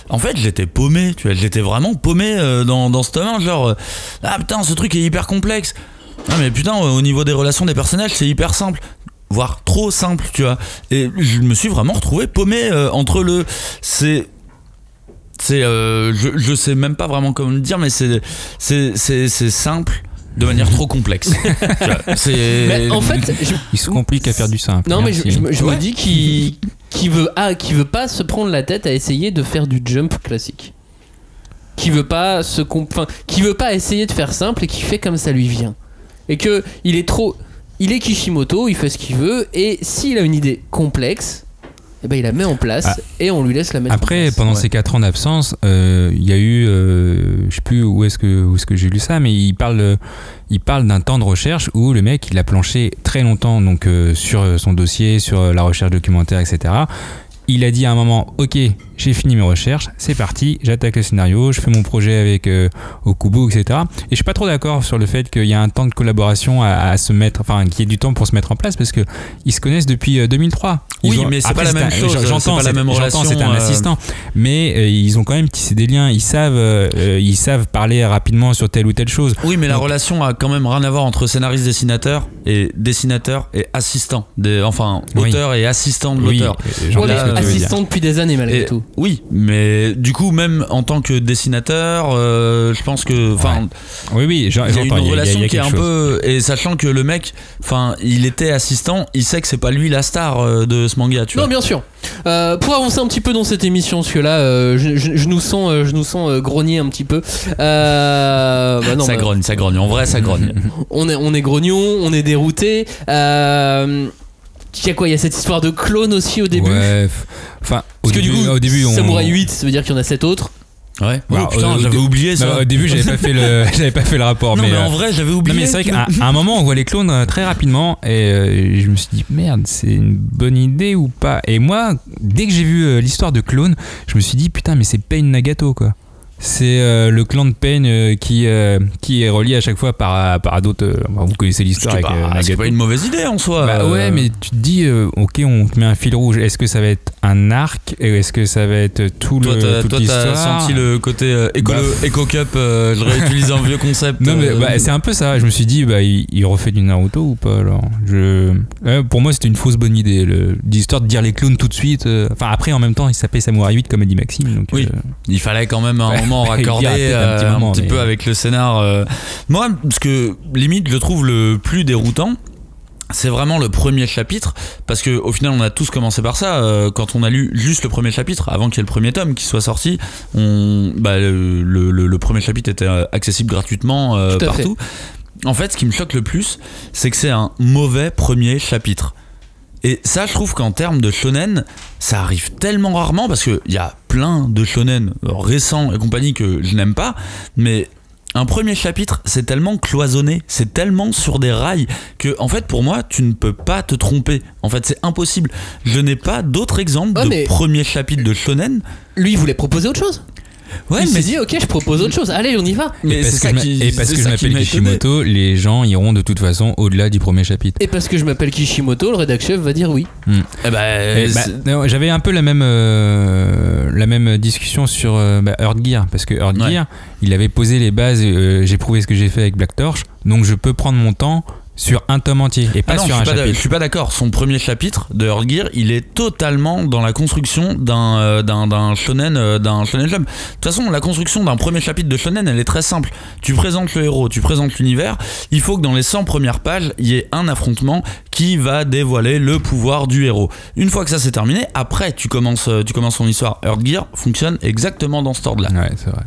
En fait, j'étais paumé, tu vois, j'étais vraiment paumé dans ce tome, genre ah putain, ce truc est hyper complexe. Ah mais putain, au niveau des relations des personnages, c'est hyper simple, voire trop simple, tu vois. Et je me suis vraiment retrouvé paumé entre je sais même pas vraiment comment le dire, mais c'est simple de manière trop complexe. Mais en fait, il se complique à faire du simple. Non, mais je me dis qu'il veut pas se prendre la tête à essayer de faire du jump classique. Qui veut pas essayer de faire simple et qui fait comme ça lui vient. Et que il est Kishimoto, il fait ce qu'il veut, et s'il a une idée complexe, eh ben il la met en place et on lui laisse la mettre en place. Après, pendant ces 4 ans d'absence, il y a eu, je sais plus où est-ce que j'ai lu ça, mais il parle d'un temps de recherche où le mec il a planché très longtemps donc sur son dossier, sur la recherche documentaire, etc. Il a dit à un moment, ok, j'ai fini mes recherches, c'est parti, j'attaque le scénario, je fais mon projet avec Okubo, etc. Et je suis pas trop d'accord sur le fait qu'il y a un temps de collaboration à se mettre, enfin qu'il y ait du temps pour se mettre en place, parce que ils se connaissent depuis 2003. Mais c'est pas la même chose. J'entends, c'est un assistant, mais ils ont quand même tissé des liens. Ils savent parler rapidement sur telle ou telle chose. Oui, mais la relation a quand même rien à voir entre scénariste-dessinateur et assistant. Auteur et assistant de l'auteur. Assistant depuis des années malgré tout. Oui, mais du coup même en tant que dessinateur, je pense que oui, il y a une relation qui est un peu, et sachant que le mec, il était assistant, il sait que c'est pas lui la star de ce manga, tu vois. Non, bien sûr. Pour avancer un petit peu dans cette émission, parce que là, je nous sens grogner un petit peu. Ça grogne. En vrai, ça grogne. On est grognon, on est dérouté. Il y a quoi? Il y a cette histoire de clone aussi au début. Ouais. Enfin, au début, Samouraï 8, ça veut dire qu'il y en a 7 autres. Ouais. Putain, j'avais oublié ça. Au début, j'avais pas fait le rapport. Non, mais en vrai, j'avais oublié. Non, mais c'est vrai qu'à un moment, on voit les clones très rapidement, et je me suis dit merde, c'est une bonne idée ou pas? Et moi, dès que j'ai vu l'histoire de clones, je me suis dit putain, mais c'est Pain Nagato quoi. C'est le clan de Pain qui est relié à chaque fois par d'autres. Vous connaissez l'histoire avec Nagato. C'est pas une mauvaise idée en soi. Bah ouais, mais tu te dis, ok, on te met un fil rouge. Est-ce que ça va être un arc? Est-ce que ça va être toute l'histoire? Toi, t'as senti le côté Eco-Cup, je réutilise un vieux concept. Non, mais c'est un peu ça. Je me suis dit, il refait du Naruto ou pas alors? Pour moi, c'était une fausse bonne idée. L'histoire de dire les clones tout de suite. Enfin, après, en même temps, il s'appelait Samurai 8, comme a dit Maxime. Donc, oui, il fallait quand même raccorder un petit peu avec le scénar. Moi, ce que limite je trouve le plus déroutant, c'est vraiment le premier chapitre, parce que au final on a tous commencé par ça. Quand on a lu juste le premier chapitre avant qu'il y ait le premier tome qui soit sorti, le premier chapitre était accessible gratuitement partout. en fait, ce qui me choque le plus, c'est que c'est un mauvais premier chapitre. Et ça, je trouve qu'en termes de shonen, ça arrive tellement rarement, parce qu'il y a plein de shonen récents et compagnie que je n'aime pas, mais un premier chapitre, c'est tellement cloisonné, c'est tellement sur des rails que, en fait, pour moi, tu ne peux pas te tromper. En fait, c'est impossible. Je n'ai pas d'autres exemples de premier chapitre de shonen. Lui, il voulait proposer autre chose. Ouais, il s'est dit ok, je propose autre chose, allez on y va. Mais parce que je m'appelle Kishimoto, les gens iront de toute façon au-delà du premier chapitre. Et parce que je m'appelle Kishimoto, le rédac chef va dire oui. Non, j'avais un peu la même discussion sur Earth Gear, parce que Earth Gear, il avait posé les bases, j'ai prouvé ce que j'ai fait avec Black Torch, donc je peux prendre mon temps sur un tome entier et pas sur un chapitre. Je suis pas d'accord. Son premier chapitre de Earth Gear, il est totalement dans la construction d'un shonen jump. De toute façon, la construction d'un premier chapitre de shonen, elle est très simple. Tu présentes le héros, tu présentes l'univers. Il faut que dans les 100 premières pages, il y ait un affrontement qui va dévoiler le pouvoir du héros. Une fois que ça c'est terminé, après tu commences ton histoire. Earth Gear fonctionne exactement dans cet ordre-là. Ouais, c'est vrai.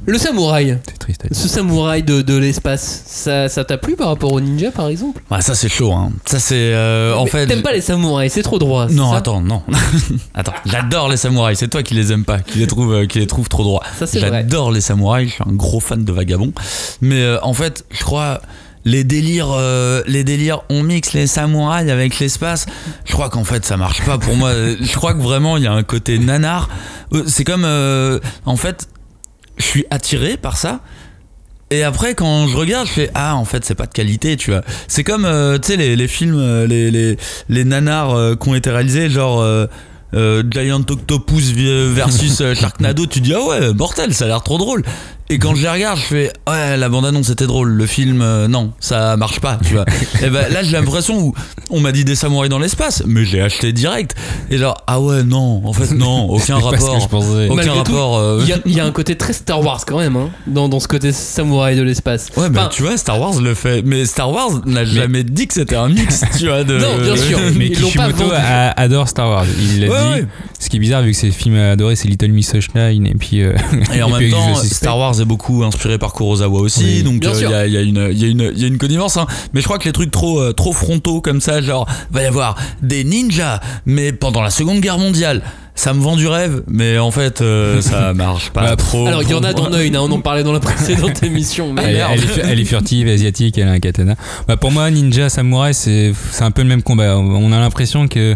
Le samouraï, c'est triste. Ce samouraï de l'espace, ça t'a plu par rapport au ninja par exemple? Ça c'est chaud, hein. Ça c'est en fait. T'aimes pas les samouraïs, c'est trop droit. Non, attends, non. Attends, j'adore les samouraïs. C'est toi qui les aimes pas, qui les trouve trop droits. Ça c'est vrai. J'adore les samouraïs. Je suis un gros fan de vagabonds. Mais en fait, je crois. Les délires, on mixe les samouraïs avec l'espace. Je crois qu'en fait ça marche pas pour moi. Je crois que vraiment il y a un côté nanar. C'est comme en fait. Je suis attiré par ça, et après quand je regarde je fais en fait c'est pas de qualité, tu vois. C'est comme tu sais les films les nanars qui ont été réalisés genre Giant Octopus versus Sharknado, tu dis ouais mortel, ça a l'air trop drôle. Et quand je les regarde, je fais ouais, la bande-annonce c'était drôle, le film non, ça marche pas, tu vois. Et là j'ai l'impression où on m'a dit des samouraïs dans l'espace, mais j'ai acheté direct. Et genre ouais non, en fait non, aucun rapport. Aucun rapport. Il y a un côté très Star Wars quand même, hein, dans ce côté samouraï de l'espace. Ouais, mais tu vois, Star Wars le fait, mais Star Wars n'a jamais dit que c'était un mix, tu vois. Non, bien sûr. Mais Kishimoto adore Star Wars. Il l'a dit. Ce qui est bizarre vu que ses films adorés c'est Little Miss Sunshine et puis. Et en même temps, Star Wars est beaucoup inspiré par Kurosawa aussi, donc il y a une connivence, hein. Mais je crois que les trucs trop frontaux comme ça, genre va y avoir des ninjas, mais pendant la Seconde Guerre mondiale. Ça me vend du rêve, mais en fait, ça marche pas trop. Alors, il y en a dans Neun, on en parlait dans la précédente émission. Mais elle est furtive, asiatique, elle a un katana. Pour moi, ninja, samouraï, c'est un peu le même combat. On a l'impression qu'il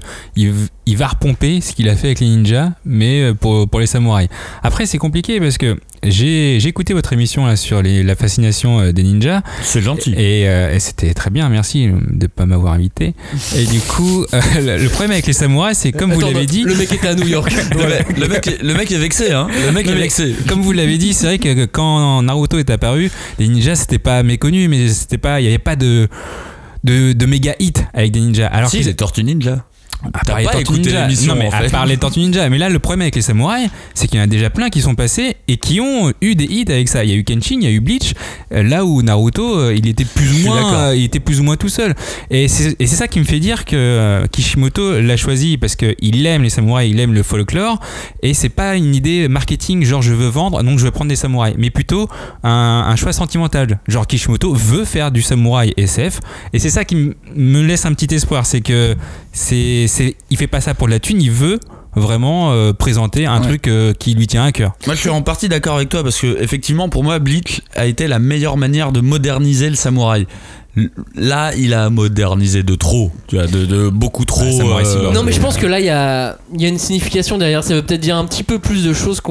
va repomper ce qu'il a fait avec les ninjas, mais pour les samouraïs. Après, c'est compliqué parce que j'ai écouté votre émission là, sur la fascination des ninjas. C'est gentil. Et c'était très bien, merci de ne pas m'avoir invité. Et du coup, le problème avec les samouraïs, c'est comme vous l'avez dit. Le mec était à New York. Ouais, le mec est vexé, hein. Le mec est vexé. Comme vous l'avez dit, c'est vrai que quand Naruto est apparu, les ninjas c'était pas méconnu, mais il n'y avait pas de méga hit avec des ninjas. Alors si, les Tortues Ninja. T'as pas écouté l'émission, en fait. À part les Tortues Ninja. Mais là, le problème avec les samouraïs, c'est qu'il y en a déjà plein qui sont passés et qui ont eu des hits avec ça. Il y a eu Kenshin, il y a eu Bleach. Là où Naruto, il était plus ou moins tout seul. Et c'est ça qui me fait dire que Kishimoto l'a choisi parce qu'il aime les samouraïs, il aime le folklore. Et c'est pas une idée marketing, genre je veux vendre, donc je vais prendre des samouraïs. Mais plutôt un choix sentimental. Genre Kishimoto veut faire du samouraï SF. Et c'est ça qui me laisse un petit espoir. C'est que il fait pas ça pour de la thune, il veut vraiment présenter un truc qui lui tient à cœur. Moi je suis en partie d'accord avec toi parce que effectivement pour moi Bleach a été la meilleure manière de moderniser le samouraï. Là il a modernisé de trop, tu vois, de beaucoup trop. Non mais je pense que là il y a une signification derrière, ça veut peut-être dire un petit peu plus de choses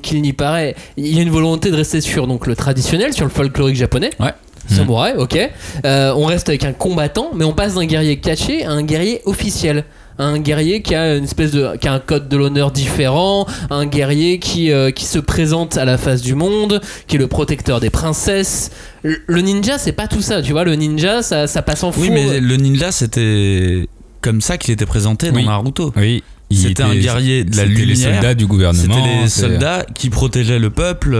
qu'il n'y paraît. Il y a une volonté de rester sur donc le traditionnel, sur le folklorique japonais. Ouais. Samouraï, ok. On reste avec un combattant, mais on passe d'un guerrier caché à un guerrier officiel. Un guerrier qui a qui a un code de l'honneur différent, un guerrier qui se présente à la face du monde, qui est le protecteur des princesses. Le ninja, c'est pas tout ça, tu vois. Le ninja, ça passe en fou. Oui, mais le ninja, c'était comme ça qu'il était présenté dans Naruto. Oui. C'était un guerrier de la lumière. C'était les soldats du gouvernement. C'était les soldats qui protégeaient le peuple.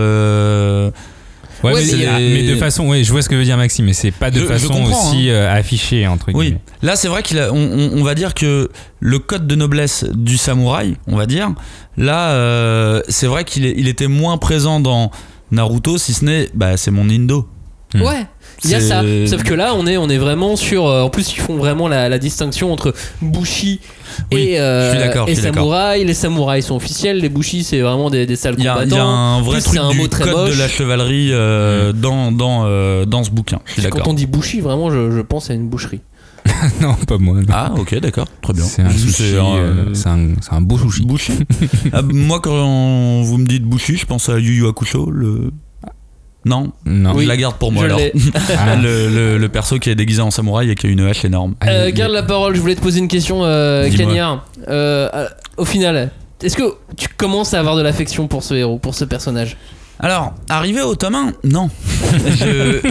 Ouais, mais de façon, je vois ce que veut dire Maxime, mais c'est pas de façon aussi affichée entre guillemets. Oui, là c'est vrai on va dire que le code de noblesse du samouraï, on va dire, là c'est vrai qu'il était moins présent dans Naruto, si ce n'est, c'est mon Indo. Ouais, il y a ça. Sauf que là, on est vraiment sur. En plus, ils font vraiment la distinction entre Bushi et samouraï. Les samouraïs sont officiels, les Bushi, c'est vraiment des sales combattants. Il y a un vrai truc un du mot très code moche de la chevalerie dans ce bouquin. Je suis d'accord. Quand on dit Bushi, vraiment, je pense à une boucherie. Non, pas moi. Non. Ah, ok, d'accord, très bien. C'est un sushi, c'est un beau sushi. Bushi. Moi, quand vous me dites Bushi, je pense à Yu Yu Hakusho, Non, oui, je la garde pour moi alors. le perso qui est déguisé en samouraï et qui a une hache énorme. Garde la parole, je voulais te poser une question, Cagnard. Au final, est-ce que tu commences à avoir de l'affection pour ce héros, pour ce personnage ? Alors, arrivé au tome 1, non.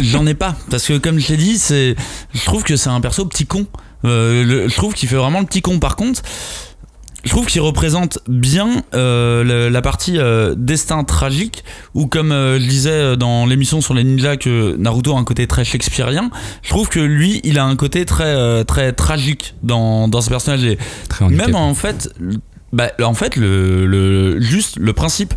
J'en ai pas. Parce que comme je l'ai dit, je trouve que c'est un perso petit con. Je trouve qu'il fait vraiment le petit con. Par contre, je trouve qu'il représente bien la partie destin tragique, où comme je disais dans l'émission sur les ninjas que Naruto a un côté très shakespearien, je trouve que lui il a un côté très très tragique dans ce personnage. Et même en fait juste le principe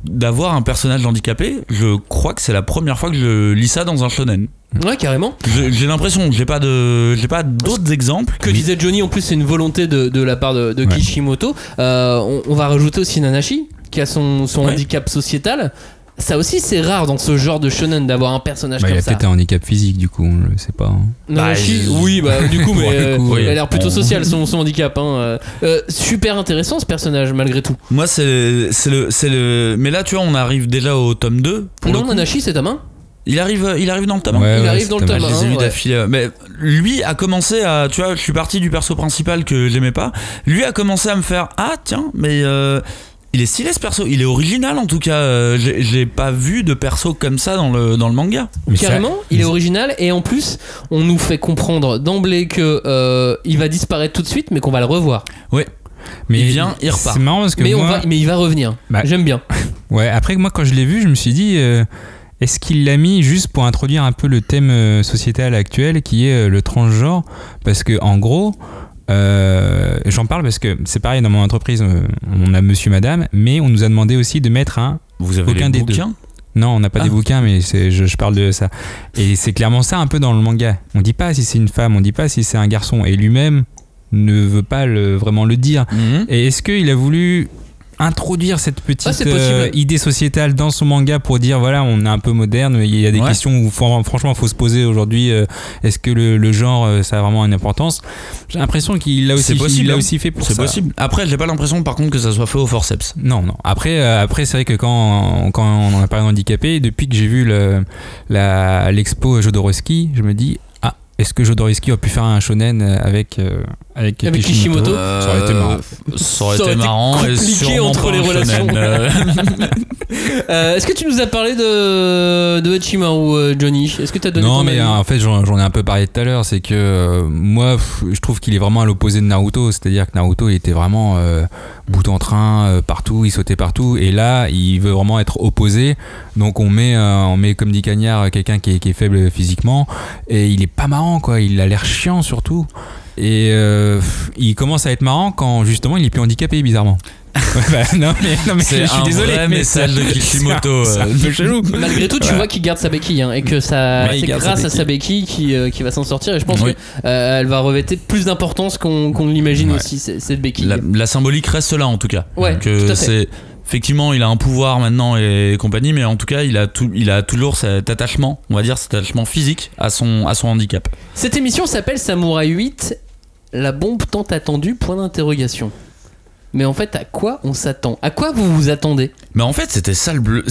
d'avoir un personnage handicapé, je crois que c'est la première fois que je lis ça dans un shonen. Ouais, carrément. J'ai l'impression, j'ai pas d'autres exemples. Que disait Johnny, en plus c'est une volonté de la part de Kishimoto. On va rajouter aussi Nanashi, qui a son handicap sociétal. Ça aussi c'est rare dans ce genre de shonen d'avoir un personnage comme ça. Il a peut-être un handicap physique du coup, on le sait pas. Nanashi, oui, du coup, mais il a l'air plutôt social son handicap. Super intéressant ce personnage malgré tout. Moi c'est le. Mais là tu vois, on arrive déjà au tome 2. Non, Nanashi c'est tome 1. Il arrive dans le tome 1. Il arrive dans le tome 1. Je les ai vus d'affilée. Mais lui a commencé à. Tu vois, je suis parti du perso principal que j'aimais pas. Lui a commencé à me faire ah tiens, mais. Il est stylé ce perso, il est original en tout cas. J'ai pas vu de perso comme ça dans le manga. Mais carrément, il est original et en plus, on nous fait comprendre d'emblée que il va disparaître tout de suite, mais qu'on va le revoir. Oui. Mais il vient, il repart. C'est marrant parce que mais il va revenir. J'aime bien. Ouais. Après moi, quand je l'ai vu, je me suis dit. Est-ce qu'il l'a mis juste pour introduire un peu le thème sociétal actuel qui est le transgenre ? Parce que en gros. J'en parle parce que c'est pareil dans mon entreprise, on a monsieur madame, mais on nous a demandé aussi de mettre Vous avez aucun les des bouquins ? Non, on n'a pas des bouquins, mais je parle de ça. Et c'est clairement ça un peu dans le manga. On dit pas si c'est une femme, on dit pas si c'est un garçon, et lui-même ne veut pas vraiment le dire. Et est-ce qu'il a voulu introduire cette petite idée sociétale dans son manga pour dire voilà, on est un peu moderne, il y a des questions où franchement il faut se poser aujourd'hui, est-ce que le genre ça a vraiment une importance? J'ai l'impression qu'il l'a aussi fait pour ça. C'est possible. Après j'ai pas l'impression par contre que ça soit fait au forceps. Non. Après c'est vrai que quand on en a parlé handicapé, depuis que j'ai vu l'expo Jodorowsky, je me dis est-ce que Jodorowsky a pu faire un shonen avec Kishimoto? Ça aurait été marrant. Ça aurait été marrant et compliqué entre les relations. Est-ce que tu nous as parlé de Hachimaru, Johnny? Est-ce que tu as donné Non, mais en fait, j'en ai un peu parlé tout à l'heure. C'est que moi, je trouve qu'il est vraiment à l'opposé de Naruto. C'est-à-dire que Naruto, il était vraiment bout en train, partout, il sautait partout. Et là, il veut vraiment être opposé. Donc, on met comme dit Cagnard, quelqu'un qui est faible physiquement. Et il est pas marrant, quoi. Il a l'air chiant, surtout. Et il commence à être marrant quand justement il est plus handicapé, bizarrement. non mais je suis désolé, vrai message de Kishimoto. C'est un peu chelou. Malgré tout, tu vois qu'il garde sa béquille et que c'est grâce à sa béquille qu'il va s'en sortir. Et je pense qu'elle va revêtir plus d'importance qu'on l'imagine aussi, cette béquille. La symbolique reste là en tout cas. Ouais, que tout à fait. Effectivement, il a un pouvoir maintenant et compagnie, mais en tout cas, il a toujours cet attachement, on va dire, cet attachement physique à son handicap. Cette émission s'appelle Samouraï 8, la bombe tant attendue, point d'interrogation. Mais en fait, à quoi on s'attend? À quoi vous vous attendez? Mais en fait, c'était ça le bleu.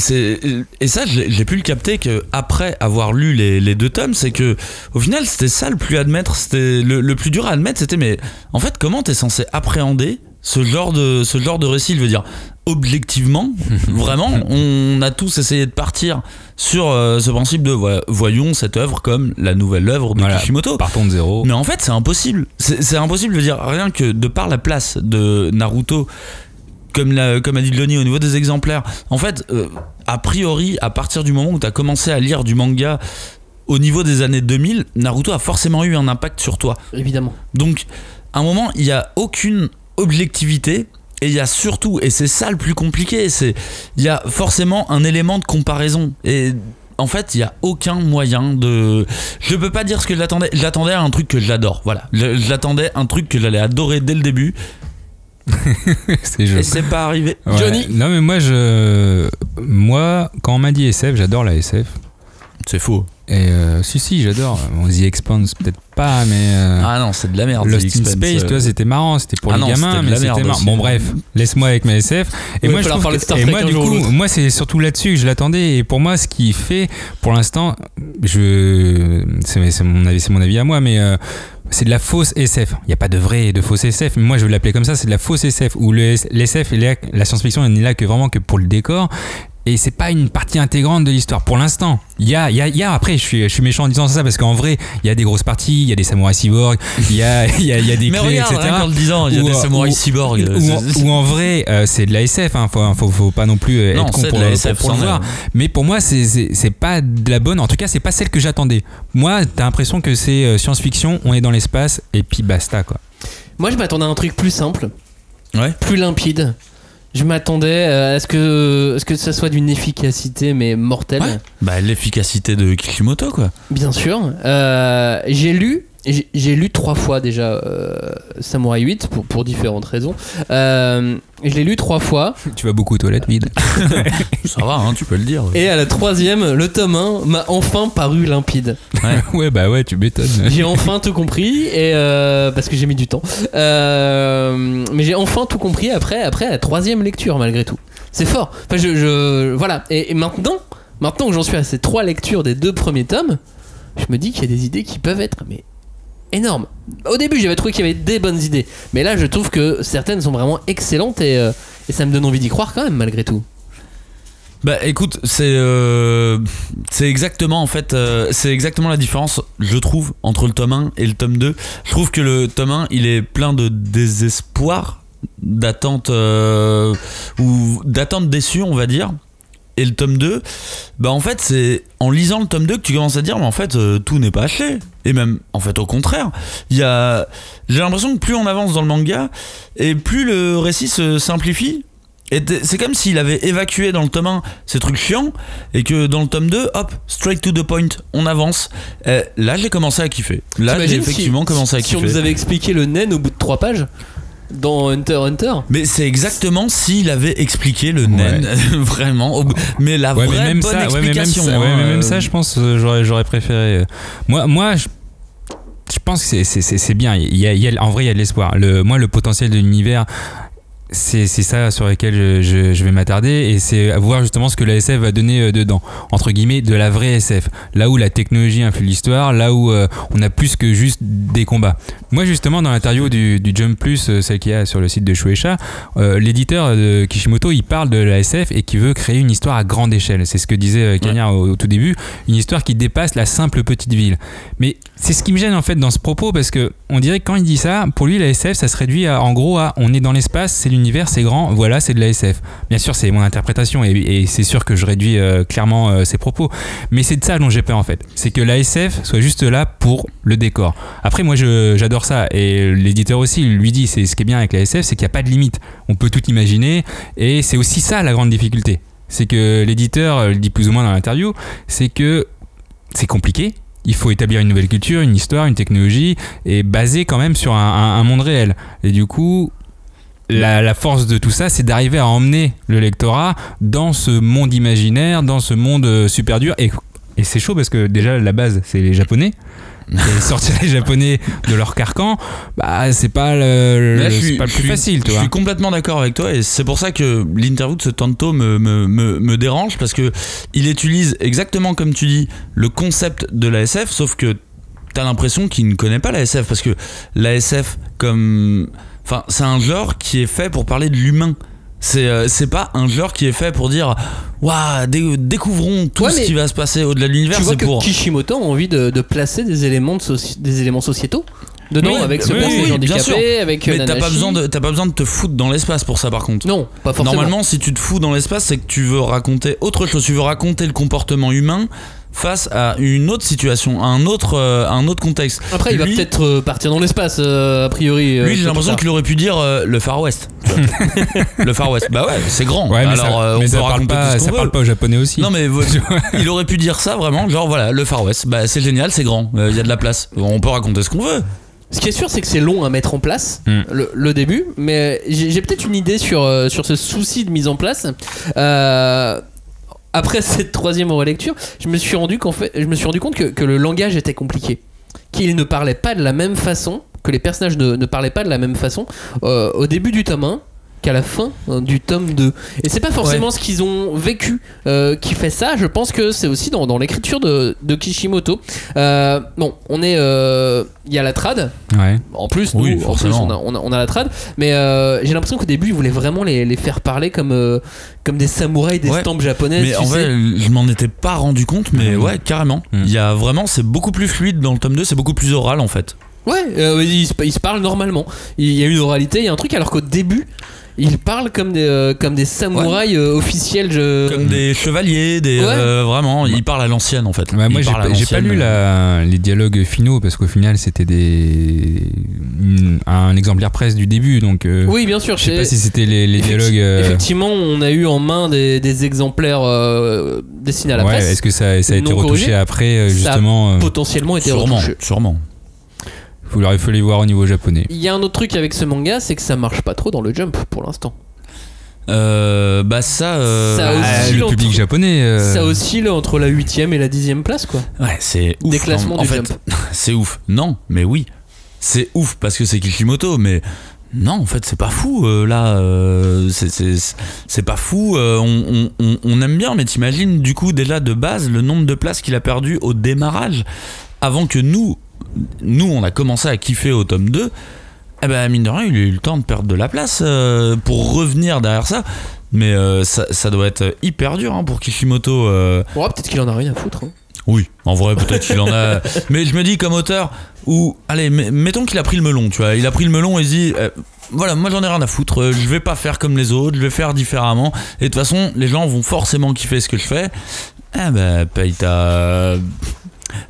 Et ça, j'ai pu le capter qu'après avoir lu les deux tomes, c'est que au final, c'était ça le plus à admettre. C'était le plus dur à admettre, c'était mais en fait, comment t'es censé appréhender ce genre de récit? Je veux dire, objectivement, vraiment, on a tous essayé de partir sur ce principe de voyons cette œuvre comme la nouvelle œuvre de Kishimoto. Partons de zéro. Mais en fait, c'est impossible. C'est impossible, je veux dire, rien que de par la place de Naruto, comme a dit Lonnie au niveau des exemplaires. En fait, a priori, à partir du moment où tu as commencé à lire du manga au niveau des années 2000, Naruto a forcément eu un impact sur toi. Évidemment. Donc, à un moment, il n'y a aucune objectivité. Et il y a surtout, et c'est ça le plus compliqué, il y a forcément un élément de comparaison. Et en fait, il y a aucun moyen de. Je peux pas dire ce que j'attendais. J'attendais à un truc que j'adore. Voilà. J'attendais un truc que j'allais adorer dès le début. C'est joli. Et c'est pas arrivé. Ouais. Johnny. Non mais moi quand on m'a dit SF, j'adore la SF. C'est faux. Et si j'adore. On The Expanse peut-être pas, mais Ah non, c'est de la merde. Lost in Space, tu vois, c'était marrant, c'était pour les gamins, mais c'était marrant. aussi. Bon bref, laisse-moi avec ma SF. Et moi je trouve et moi du coup, moi c'est surtout là-dessus que je l'attendais. Et pour moi, ce qui fait, pour l'instant, c'est mon avis à moi, mais c'est de la fausse SF. Il n'y a pas de vraie et de fausse SF, mais moi je veux l'appeler comme ça, c'est de la fausse SF où l'SF et la science-fiction n'est là que vraiment que pour le décor. Et c'est pas une partie intégrante de l'histoire pour l'instant. Il y a après je suis méchant en disant ça parce qu'en vrai il y a des grosses parties, il y a des samouraïs cyborgs, il y a des mais clés, regarde, etc. En le disant, il y a des samouraïs cyborgs. Ou en vrai c'est de la SF, hein, faut pas non plus être con pour le voir. Mais pour moi c'est pas de la bonne, en tout cas c'est pas celle que j'attendais. Moi t'as l'impression que c'est science-fiction, on est dans l'espace et puis basta quoi. Moi je m'attendais à un truc plus simple, plus limpide. Je m'attendais à ce que ça soit d'une efficacité mais mortelle. Ouais. Bah l'efficacité de Kishimoto quoi. Bien sûr. J'ai lu 3 fois déjà Samurai 8 pour différentes raisons. Je l'ai lu 3 fois. Tu vas beaucoup aux toilettes, vide. Ça va, hein, tu peux le dire. Et à la 3e, le tome 1 m'a enfin paru limpide. Ouais, tu m'étonnes. J'ai enfin tout compris et parce que j'ai mis du temps. Mais j'ai enfin tout compris après la 3e lecture malgré tout. C'est fort. Enfin, voilà. Et maintenant que j'en suis à ces 3 lectures des 2 premiers tomes, je me dis qu'il y a des idées qui peuvent être énorme. Au début, j'avais trouvé qu'il y avait des bonnes idées, mais là, je trouve que certaines sont vraiment excellentes et ça me donne envie d'y croire quand même, malgré tout. Bah écoute, c'est exactement en fait, c'est exactement la différence, je trouve, entre le tome 1 et le tome 2. Je trouve que le tome 1, il est plein de désespoir, d'attente ou d'attente déçue, on va dire. Et le tome 2, bah en fait c'est en lisant le tome 2 que tu commences à dire mais en fait tout n'est pas acheté. Et même en fait au contraire, j'ai l'impression que plus on avance dans le manga et plus le récit se simplifie. Et c'est comme s'il avait évacué dans le tome 1 ces trucs chiants et que dans le tome 2, hop, straight to the point, on avance. Là j'ai commencé à kiffer. Là j'ai effectivement commencé à kiffer. Si on nous avait expliqué le nen au bout de 3 pages dans Hunter x Hunter. Mais c'est exactement s'il avait expliqué le nen vraiment. Mais la vraie même bonne ça, explication. Mais même ça, je pense, j'aurais préféré. Moi, je pense que c'est bien. En vrai, il y a de l'espoir. Moi, le potentiel de l'univers. C'est ça sur lequel je vais m'attarder et c'est à voir justement ce que la SF va donner dedans, entre guillemets, de la vraie SF, là où la technologie influe l'histoire, là où on a plus que juste des combats. Moi justement dans l'interview du Jump Plus, celle qu'il y a sur le site de Shueisha, l'éditeur de Kishimoto il parle de la SF et qui veut créer une histoire à grande échelle, c'est ce que disait Cagnard au tout début, une histoire qui dépasse la simple petite ville. Mais c'est ce qui me gêne en fait dans ce propos, parce que on dirait que quand il dit ça, pour lui la SF ça se réduit en gros à on est dans l'espace, c'est l'univers, c'est grand, voilà, c'est de la SF. Bien sûr, c'est mon interprétation et c'est sûr que je réduis clairement ses propos, mais c'est de ça dont j'ai peur en fait. C'est que la SF soit juste là pour le décor. Après, moi j'adore ça et l'éditeur aussi lui dit, c'est ce qui est bien avec la SF, c'est qu'il n'y a pas de limite. On peut tout imaginer et c'est aussi ça la grande difficulté. C'est que l'éditeur le dit plus ou moins dans l'interview, c'est que c'est compliqué. Il faut établir une nouvelle culture, une histoire, une technologie et basée quand même sur un monde réel. Et du coup, la force de tout ça, c'est d'arriver à emmener le lectorat dans ce monde imaginaire, dans ce monde super dur. Et c'est chaud parce que déjà, la base, c'est les Japonais. Et sortir les Japonais de leur carcan, bah c'est pas le plus facile, tu vois. Je suis complètement d'accord avec toi et c'est pour ça que l'interview de ce Tanto me dérange, parce que il utilise exactement comme tu dis le concept de la SF, sauf que t'as l'impression qu'il ne connaît pas la SF, parce que la SF c'est un genre qui est fait pour parler de l'humain. C'est pas un genre qui est fait pour dire waouh, découvrons tout ce qui va se passer au-delà de l'univers. Tu vois c'est que pour Kishimoto a envie de placer des éléments sociétaux dedans, avec ce personnage handicapé, avec mais Nanashi. t'as pas besoin de te foutre dans l'espace pour ça, par contre. Non, pas forcément. Normalement, si tu te fous dans l'espace, c'est que tu veux raconter autre chose. Tu veux raconter le comportement humain. face à une autre situation, un autre contexte. Après, il va peut-être partir dans l'espace, a priori. Lui, j'ai l'impression qu'il aurait pu dire le Far West. Le Far West, bah ouais, c'est grand. Ouais, mais alors mais on ça peut parle raconter pas, tout ce ça qu'on parle veut. pas au japonais aussi. Non mais il aurait pu dire ça vraiment, genre voilà, le Far West, bah c'est génial, c'est grand, il y a de la place, on peut raconter ce qu'on veut. Ce qui est sûr, c'est que c'est long à mettre en place, le début, mais j'ai peut-être une idée sur ce souci de mise en place. Après cette troisième relecture, je me suis rendu compte que le langage était compliqué, qu'il ne parlait pas de la même façon, que les personnages ne parlaient pas de la même façon au début du tome 1 qu'à la fin du tome 2. Et c'est pas forcément ce qu'ils ont vécu qui fait ça. Je pense que c'est aussi dans l'écriture de Kishimoto. Bon, on est... Il y a la trad. Ouais. En plus, oui, nous, on a la trad. Mais j'ai l'impression qu'au début, ils voulaient vraiment les faire parler comme des samouraïs d'estampes japonaises. Mais en fait, je m'en étais pas rendu compte, mais ouais, carrément. Il y a vraiment... C'est beaucoup plus fluide dans le tome 2, c'est beaucoup plus oral en fait. Ouais, ils se parlent normalement. Il y a une oralité, il y a un truc, alors qu'au début... Ils parlent comme des samouraïs officiels. Comme des chevaliers, vraiment, ils parlent à l'ancienne en fait. Ouais, moi j'ai pas lu les dialogues finaux parce qu'au final c'était un exemplaire presse du début, donc oui, bien sûr. Je sais pas si c'était les dialogues. Effectivement, on a eu en main des exemplaires destinés à la presse. Est-ce que ça a été retouché après justement ça a potentiellement été retouché. Sûrement. Il faut les voir au niveau japonais. Il y a un autre truc avec ce manga, c'est que ça marche pas trop dans le Jump pour l'instant. Bah ça le public japonais ça oscille entre la 8ème et la 10ème place, quoi. Ouais, c'est ouf. Des classements du Jump. C'est ouf. Non, mais oui. C'est ouf parce que c'est Kishimoto, mais non, en fait, c'est pas fou. Là, c'est pas fou. On aime bien, mais t'imagines du coup déjà de base le nombre de places qu'il a perdu au démarrage avant que nous on a commencé à kiffer au tome 2. Eh ben mine de rien, il a eu le temps de perdre de la place pour revenir derrière ça. Mais ça doit être hyper dur pour Kishimoto. Peut-être qu'il en a rien à foutre. Oui, en vrai, peut-être qu'il en a. Mais je me dis comme auteur, allez, mettons qu'il a pris le melon, tu vois. Il a pris le melon et il se dit voilà, moi j'en ai rien à foutre, je vais pas faire comme les autres, je vais faire différemment. Et de toute façon, les gens vont forcément kiffer ce que je fais.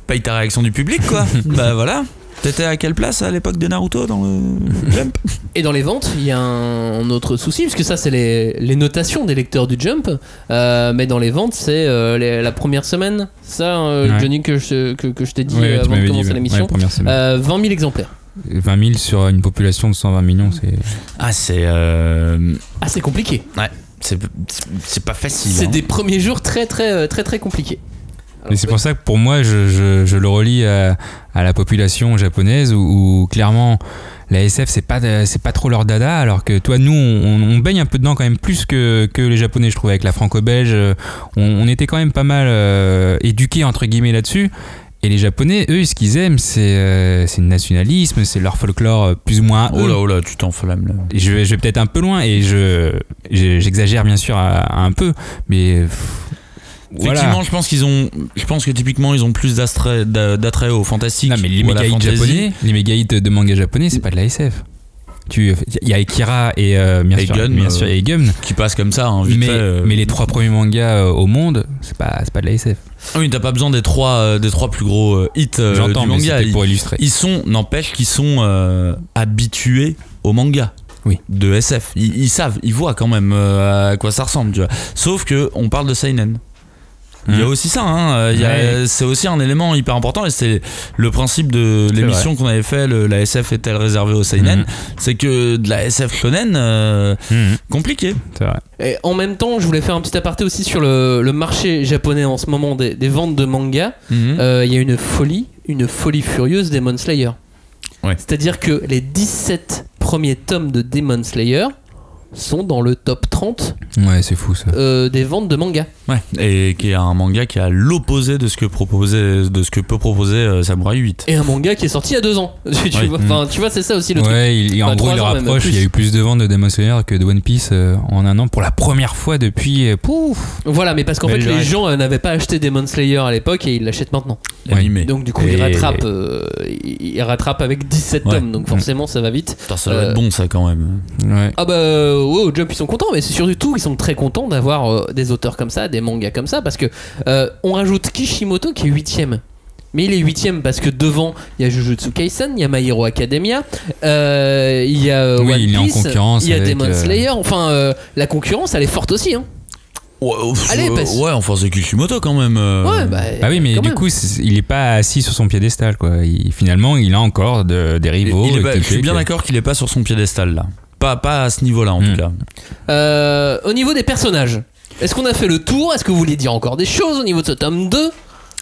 Paye ta réaction du public, quoi. Bah voilà. T'étais à quelle place à l'époque de Naruto dans le Jump? Et dans les ventes, il y a un autre souci, parce que ça c'est les notations des lecteurs du Jump, mais dans les ventes c'est la première semaine, ça Johnny, que je t'ai dit avant de commencer l'émission, 20 000 exemplaires. 20 000 sur une population de 120 millions, c'est... c'est compliqué. Ouais, c'est pas facile. C'est des premiers jours très très très très compliqués. Mais c'est pour ça que pour moi je le relie à la population japonaise où clairement la SF c'est pas trop leur dada, alors que toi nous on baigne un peu dedans quand même plus que les japonais, je trouve, avec la franco-belge on était quand même pas mal éduqués entre guillemets là-dessus. Et les japonais, eux, ce qu'ils aiment, c'est le nationalisme, c'est leur folklore plus ou moins. Oh là, tu t'enflammes là. Et je vais peut-être un peu loin et j'exagère bien sûr un peu, mais effectivement, voilà. Je pense que typiquement ils ont plus d'attrait au fantastique. Non, mais les méga hits japonais, les méga hits de manga japonais, c'est pas de la SF. Il y a Akira et bien sûr et Gum qui passent comme ça, vite fait, mais les 3 premiers mangas au monde, c'est pas de la SF. Oui, t'as pas besoin des trois plus gros hits du manga. Pour illustrer. N'empêche qu'ils sont habitués au manga. Oui. De SF. Ils savent, ils voient quand même à quoi ça ressemble, tu vois. Sauf que on parle de seinen. Il y a aussi ça, c'est aussi un élément hyper important, et c'est le principe de l'émission qu'on avait fait, la SF est-elle réservée au seinen, c'est que de la SF shonen, compliqué. C'est vrai. Et en même temps, je voulais faire un petit aparté aussi sur le marché japonais en ce moment des ventes de mangas. Il y a une folie furieuse Demon Slayer. Ouais. C'est-à-dire que les 17 premiers tomes de Demon Slayer sont dans le top 30 c'est fou ça. Des ventes de manga. Ouais, et qui est un manga qui est à l'opposé de ce que peut proposer Samurai 8. Et un manga qui est sorti il y a 2 ans. Tu vois, c'est ça aussi le truc. En gros, il rapproche. Il y a eu plus de ventes de Demon Slayer que de One Piece en un an pour la première fois depuis. Voilà, mais parce qu'en fait, les gens n'avaient pas acheté Demon Slayer à l'époque et ils l'achètent maintenant. L'animé. Donc du coup, ils rattrapent avec 17 tomes. Donc forcément, ça va vite. Ça doit être bon ça quand même. Ouais. Au Jump ils sont contents, mais c'est surtout sont très contents d'avoir des auteurs comme ça, des mangas comme ça, parce que on rajoute Kishimoto qui est 8ème. Mais il est 8ème parce que devant il y a Jujutsu Kaisen, il y a My Hero Academia, il y a One il est en Piece, concurrence il y a avec, Demon Slayer. Enfin, la concurrence elle est forte aussi. Hein. Allez, ouais, enfin c'est Kishimoto quand même. Ouais, bah oui, mais du coup, il est pas assis sur son piédestal, quoi. Finalement, il a encore des rivaux. Je suis bien d'accord qu'il est pas sur son piédestal là. Pas à ce niveau-là en tout cas. Au niveau des personnages, est-ce qu'on a fait le tour? Est-ce que vous voulez dire encore des choses au niveau de ce tome 2?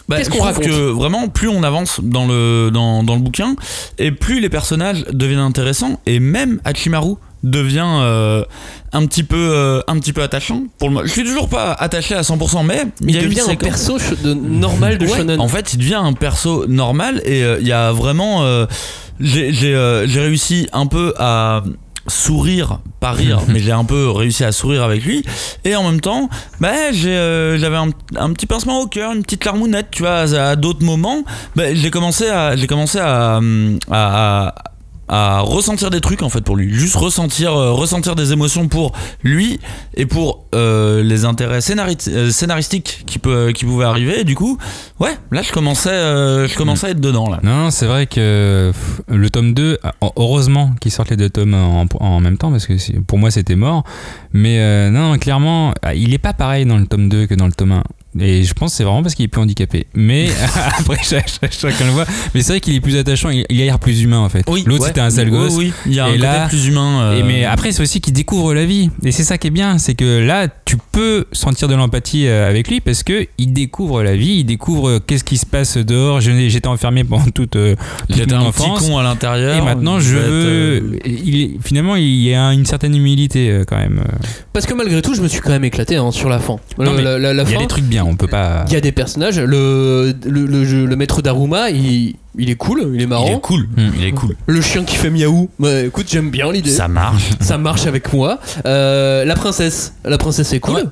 Qu'est-ce qu'on raconte? Que vraiment, plus on avance dans le bouquin, et plus les personnages deviennent intéressants, et même Hachimaru devient un petit peu attachant pour le. Je suis toujours pas attaché à 100%, mais il devient un perso normal de shonen. En fait, il devient un perso normal, et il y a vraiment j'ai réussi un peu à sourire, pas rire, mais j'ai un peu réussi à sourire avec lui, et en même temps j'avais un petit pincement au cœur, une petite larmounette, tu vois, à d'autres moments. J'ai commencé à ressentir des trucs en fait pour lui, juste ressentir des émotions pour lui et pour les intérêts scénaristiques qui pouvaient arriver, et du coup là je commençais à être dedans là. Non, c'est vrai que le tome 2, heureusement qu'ils sortent les deux tomes en même temps, parce que pour moi c'était mort, mais non, clairement il est pas pareil dans le tome 2 que dans le tome 1. Et je pense que c'est vraiment parce qu'il est plus handicapé. Mais après, chacun le voit. Mais c'est vrai qu'il est plus attachant, il a l'air plus humain en fait. L'autre c'était un sale gosse. Oui, il y a un côté plus humain. Mais après, c'est aussi qu'il découvre la vie. Et c'est ça qui est bien, c'est que là, tu peux sentir de l'empathie avec lui parce qu'il découvre la vie, il découvre qu'est-ce qui se passe dehors. J'étais enfermé pendant toute j'étais mon un enfance. Petit con à l'intérieur. Et maintenant, finalement, il y a une certaine humilité quand même. Parce que malgré tout, je me suis quand même éclaté sur la fin. Non, il y a des trucs bien. On peut pas. Il y a des personnages. Le maître d'Aruma, il est cool, il est marrant. Il est cool. Le chien qui fait miaou. Écoute, j'aime bien l'idée. Ça marche. Ça marche avec moi. La princesse est cool. Ouais.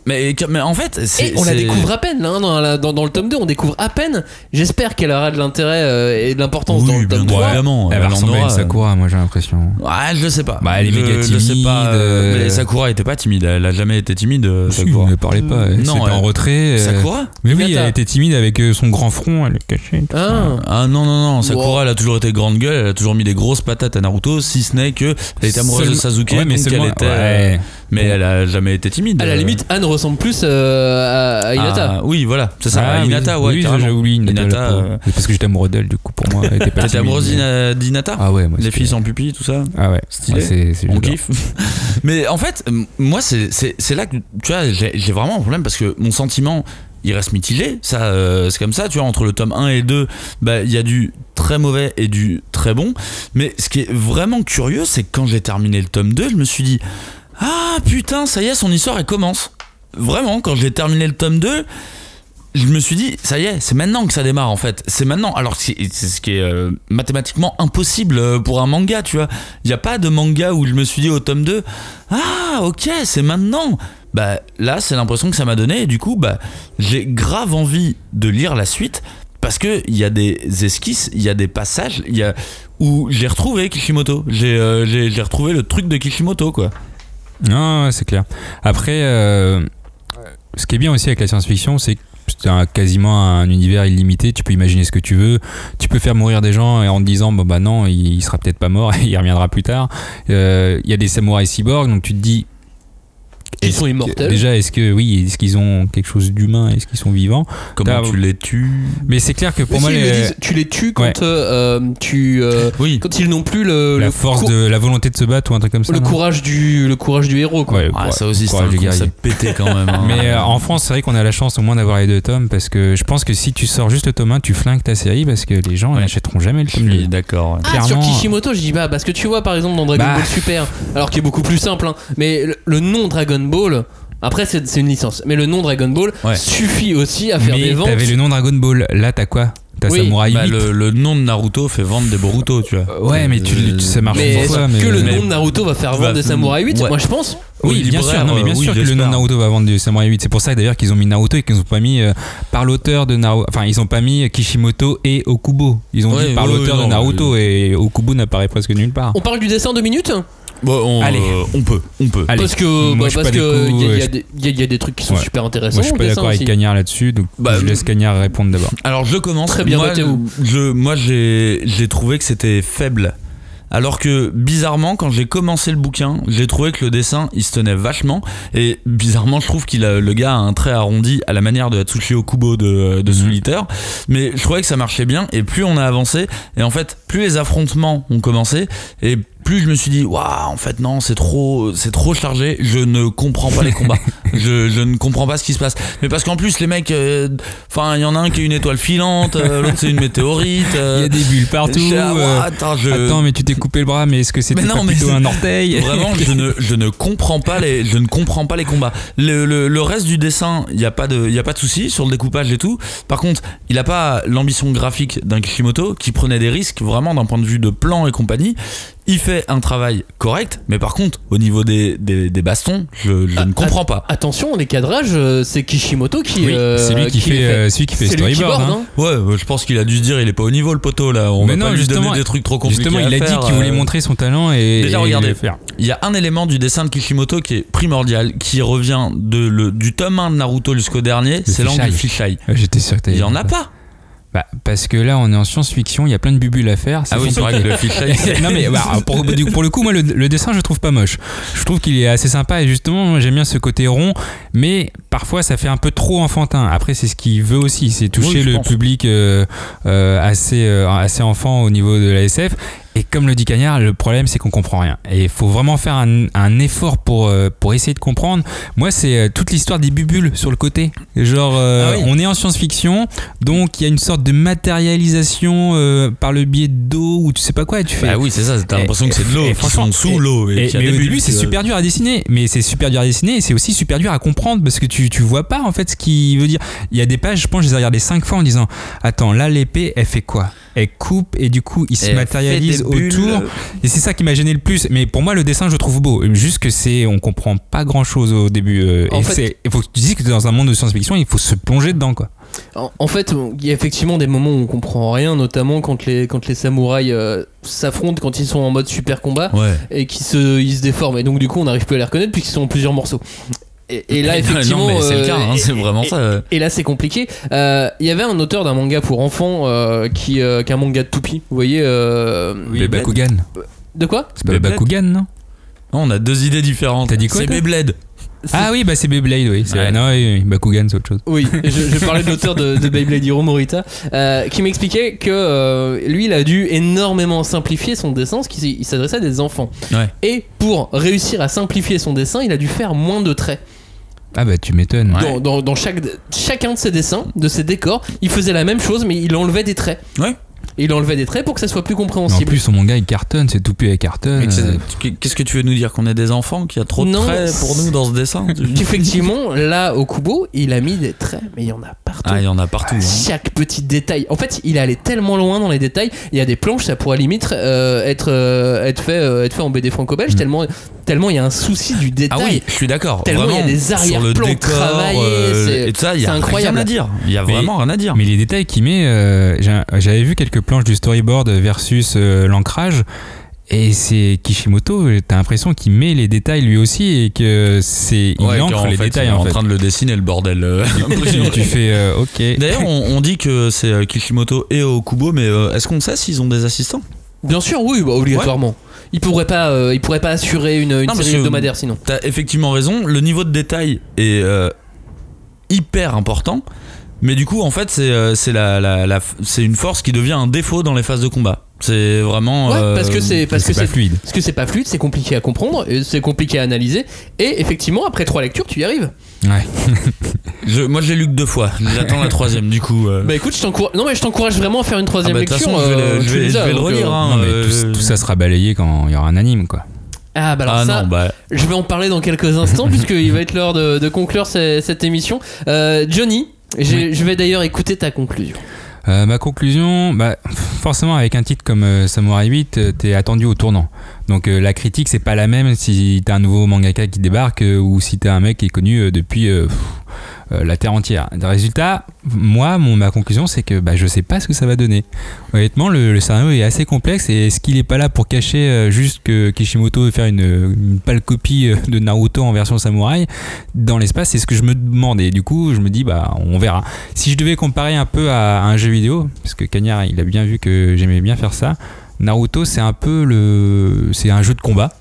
Mais en fait, on la découvre à peine là, dans le tome 2, on découvre à peine. J'espère qu'elle aura de l'intérêt et de l'importance dans le tome 3. Évidemment, elle va ressembler à Sakura, moi j'ai l'impression. Ouais, je sais pas. Elle est méga timide. Je sais pas. Mais Sakura était pas timide, elle a jamais été timide. Sakura. Elle ne parlait pas, elle était en retrait. Sakura? Mais oui, elle était timide avec son grand front, elle est cachée. Non, Sakura elle a toujours été grande gueule, elle a toujours mis des grosses patates à Naruto, si ce n'est que elle était amoureuse de Sasuke, mais elle a jamais été timide. À la limite, Anne ressemble plus à Hinata. Oui, voilà, c'est ça. Hinata, oui, j'ai oublié Hinata. Parce que j'étais amoureux d'elle, du coup, pour moi. T'étais amoureuse d'Hinata? Ah ouais, moi. Les filles sans pupille, tout ça? Ah ouais, stylé. On kiffe. Mais en fait, moi, c'est là que, tu vois, j'ai vraiment un problème parce que mon sentiment, il reste mitigé. Ça, c'est comme ça, tu vois, entre le tome 1 et 2, il y a du très mauvais et du très bon. Mais ce qui est vraiment curieux, c'est que quand j'ai terminé le tome 2, je me suis dit, ah putain, ça y est, son histoire elle commence. Vraiment, quand j'ai terminé le tome 2, je me suis dit, ça y est, c'est maintenant que ça démarre en fait. C'est maintenant. Alors c'est ce qui est mathématiquement impossible pour un manga, tu vois. Il n'y a pas de manga où je me suis dit au tome 2, ah ok, c'est maintenant. Là, c'est l'impression que ça m'a donné, et du coup, j'ai grave envie de lire la suite. Parce que il y a des esquisses, il y a des passages, où j'ai retrouvé Kishimoto. J'ai retrouvé le truc de Kishimoto, quoi. Non, c'est clair. Après, ce qui est bien aussi avec la science-fiction, c'est que c'est quasiment un univers illimité. Tu peux imaginer ce que tu veux. Tu peux faire mourir des gens en te disant non, il sera peut-être pas mort, il reviendra plus tard. Il y a des samouraïs cyborgs, donc tu te dis. Ils sont immortels. Déjà, est-ce qu'ils ont quelque chose d'humain? Est-ce qu'ils sont vivants? Comment tu les tues? Mais c'est clair que pour moi, tu les tues quand quand ils n'ont plus la force de la volonté de se battre ou un truc comme ça. Le courage du héros, quoi. Ouais, ça aussi, c'est un concept pété quand même. Hein. Mais en France, c'est vrai qu'on a la chance au moins d'avoir les deux tomes, parce que je pense que si tu sors juste le tome 1, tu flingues ta série, parce que les gens n'achèteront jamais le tome 2. D'accord. Ouais. Sur Kishimoto, je dis parce que tu vois par exemple dans Dragon Ball Super, alors qui est beaucoup plus simple, mais le nom Dragon Ball. Après, c'est une licence, mais le nom Dragon Ball suffit aussi à faire des ventes. T'avais le nom Dragon Ball, là t'as quoi? T'as Samouraï 8. Le nom de Naruto fait vendre des Boruto, tu vois. Ouais, mais ça marche une fois. Mais le nom de Naruto va faire vendre des Samouraï 8, moi je pense. Oui, bien sûr. Non, mais bien sûr que le nom de Naruto va vendre des Samouraï 8. C'est pour ça d'ailleurs qu'ils ont mis Naruto et qu'ils n'ont pas mis par l'auteur de Naruto. Enfin, ils n'ont pas mis Kishimoto et Okubo. Ils ont dit par l'auteur de Naruto, et Okubo n'apparaît presque nulle part. On parle du dessin 2 minutes? Bon, Allez. On peut. Allez. Parce que Moi, je suis pas il y a des trucs qui sont super intéressants. Moi je suis pas d'accord avec Cagnard là-dessus, donc je laisse Cagnard répondre d'abord. Alors je commence. Très bien, Moi j'ai trouvé que c'était faible. Alors que bizarrement, quand j'ai commencé le bouquin, j'ai trouvé que le dessin il se tenait vachement. Et bizarrement, je trouve le gars a un trait arrondi à la manière de Atsushio Kubo de Soul Eater. Mais je trouvais que ça marchait bien. Et plus on a avancé, et en fait, plus les affrontements ont commencé, et plus je me suis dit waouh, en fait non, c'est trop chargé, je ne comprends pas les combats. je ne comprends pas ce qui se passe. Mais parce qu'en plus les mecs, enfin il y en a un qui est une étoile filante, l'autre c'est une météorite. Il y a des bulles partout. Attends, mais tu t'es coupé le bras, mais est-ce que c'était plutôt un orteil? Vraiment, je ne comprends pas les combats. Le reste du dessin, il y a pas de souci sur le découpage et tout. Par contre, il a pas l'ambition graphique d'un Kishimoto qui prenait des risques vraiment d'un point de vue de plan et compagnie. Il fait un travail correct, mais par contre, au niveau des bastons, je ne comprends pas. Attention, les cadrages, c'est Kishimoto qui. Oui, c'est lui qui fait storyboard. Hein. Ouais, je pense qu'il a dû se dire, il est pas au niveau le poteau là. On va pas lui donner des trucs trop compliqués. Justement, il a dit qu'il voulait montrer son talent et. Déjà, regardez, il y a un élément du dessin de Kishimoto qui est primordial, qui revient du tome 1 de Naruto jusqu'au dernier, c'est l'angle du fisheye. J'étais sûr que il y en a pas. Bah, parce que là on est en science-fiction, il y a plein de bubules à faire. Ah oui, c'est vrai que le fisheye. Non mais pour le coup, moi le dessin je trouve pas moche. Je trouve qu'il est assez sympa et justement moi, j'aime bien ce côté rond, mais parfois ça fait un peu trop enfantin. Après c'est ce qu'il veut aussi, c'est toucher le public assez enfant au niveau de la SF. Et comme le dit Cagnard, le problème c'est qu'on comprend rien. Et il faut vraiment faire un effort pour essayer de comprendre. Moi c'est toute l'histoire des bubules sur le côté. Genre on est en science-fiction, donc il y a une sorte de matérialisation par le biais d'eau ou tu sais pas quoi. Et tu fais. Ah oui c'est ça, t'as l'impression que c'est de l'eau. Ils sont sous l'eau. Mais au début c'est super dur à dessiner. Mais c'est super dur à dessiner et c'est aussi super dur à comprendre parce que tu vois pas en fait ce qu'il veut dire. Il y a des pages, je pense, je les ai regardées 5 fois en disant attends là l'épée elle fait quoi? Elle coupe et du coup il se matérialise autour et c'est ça qui m'a gêné le plus. Mais pour moi le dessin je le trouve beau, juste que on comprend pas grand chose au début il faut que tu dises que dans un monde de science-fiction il faut se plonger dedans quoi. En fait il y a effectivement des moments où on comprend rien, notamment quand les samouraïs s'affrontent, quand ils sont en mode super combat et qu'ils se déforment et donc du coup on n'arrive plus à les reconnaître puisqu'ils sont en plusieurs morceaux. Et là effectivement non, mais c'est le cas, c'est vraiment ça. Et là c'est compliqué. Il y avait un auteur d'un manga pour enfants qui est un manga de toupie, vous voyez. Oui, Bakugan. De quoi? C'est pas Bakugan non? Non, on a deux idées différentes. T'as dit quoi? C'est Beyblade. Ah oui, bah c'est Beyblade, oui. Non, oui, Bakugan, c'est autre chose. Oui, je parlais de l'auteur de Beyblade, Hiro Morita, qui m'expliquait que lui, il a dû énormément simplifier son dessin, parce qu'il s'adressait à des enfants. Ouais. Et pour réussir à simplifier son dessin, il a dû faire moins de traits. Ah bah tu m'étonnes. Dans chacun de ses dessins, de ses décors, il faisait la même chose, mais il enlevait des traits. Ouais. Et il enlevait des traits pour que ça soit plus compréhensible. En plus, son manga il cartonne, c'est tout à cartonne. Qu'est-ce que tu veux nous dire? Qu'on est des enfants? Qu'il y a trop de traits pour nous dans ce dessin? Effectivement, là au Kubo, il a mis des traits, mais il y en a partout. Ah, il y en a partout. Chaque petit détail. En fait, il est allé tellement loin dans les détails. Il y a des planches, ça pourrait limite être fait en BD franco-belge, tellement il y a un souci du détail. Ah oui, je suis d'accord. Tellement il y a des arrière-plans travaillés. Et tout ça, il y a incroyable rien à dire. Il y a vraiment rien à dire. Mais les détails qu'il met, j'avais vu quelques planches du storyboard versus l'ancrage. Et c'est Kishimoto, t'as l'impression qu'il met les détails lui aussi et que il ancre les détails. Il est en train de le dessiner le bordel. Tu fais ok. D'ailleurs, on dit que c'est Kishimoto et Okubo, mais est-ce qu'on sait s'ils ont des assistants? Bien sûr, oui, bah, obligatoirement. Ouais. Il pourrait pas assurer une série hebdomadaire sinon. T'as effectivement raison. Le niveau de détail est hyper important. Mais du coup, en fait, c'est une force qui devient un défaut dans les phases de combat. C'est vraiment parce que c'est pas fluide. Parce que c'est pas fluide, c'est compliqué à comprendre, c'est compliqué à analyser. Et effectivement, après 3 lectures, tu y arrives. Ouais. Moi, je l'ai lu que 2 fois. J'attends la 3e, du coup. Bah écoute, je t'encourage vraiment à faire une 3e lecture. Façon, je vais le relire. Non, mais tout ça sera balayé quand il y aura un anime, quoi. Ah bah alors ça, je vais en parler dans quelques instants puisqu'il va être l'heure de conclure cette émission. Johnny, je vais d'ailleurs écouter ta conclusion. Ma conclusion, forcément avec un titre comme Samurai 8, t'es attendu au tournant. Donc la critique c'est pas la même si t'as un nouveau mangaka qui débarque ou si t'es un mec qui est connu depuis la terre entière. Résultat, moi, ma conclusion, c'est que je sais pas ce que ça va donner. Honnêtement, le scénario est assez complexe et est-ce qu'il est pas là pour cacher juste que Kishimoto veut faire une pâle copie de Naruto en version samouraï dans l'espace? C'est ce que je me demande, et du coup, je me dis, on verra. Si je devais comparer un peu à un jeu vidéo, parce que Cagnard, il a bien vu que j'aimais bien faire ça, Naruto, c'est un peu c'est un jeu de combat.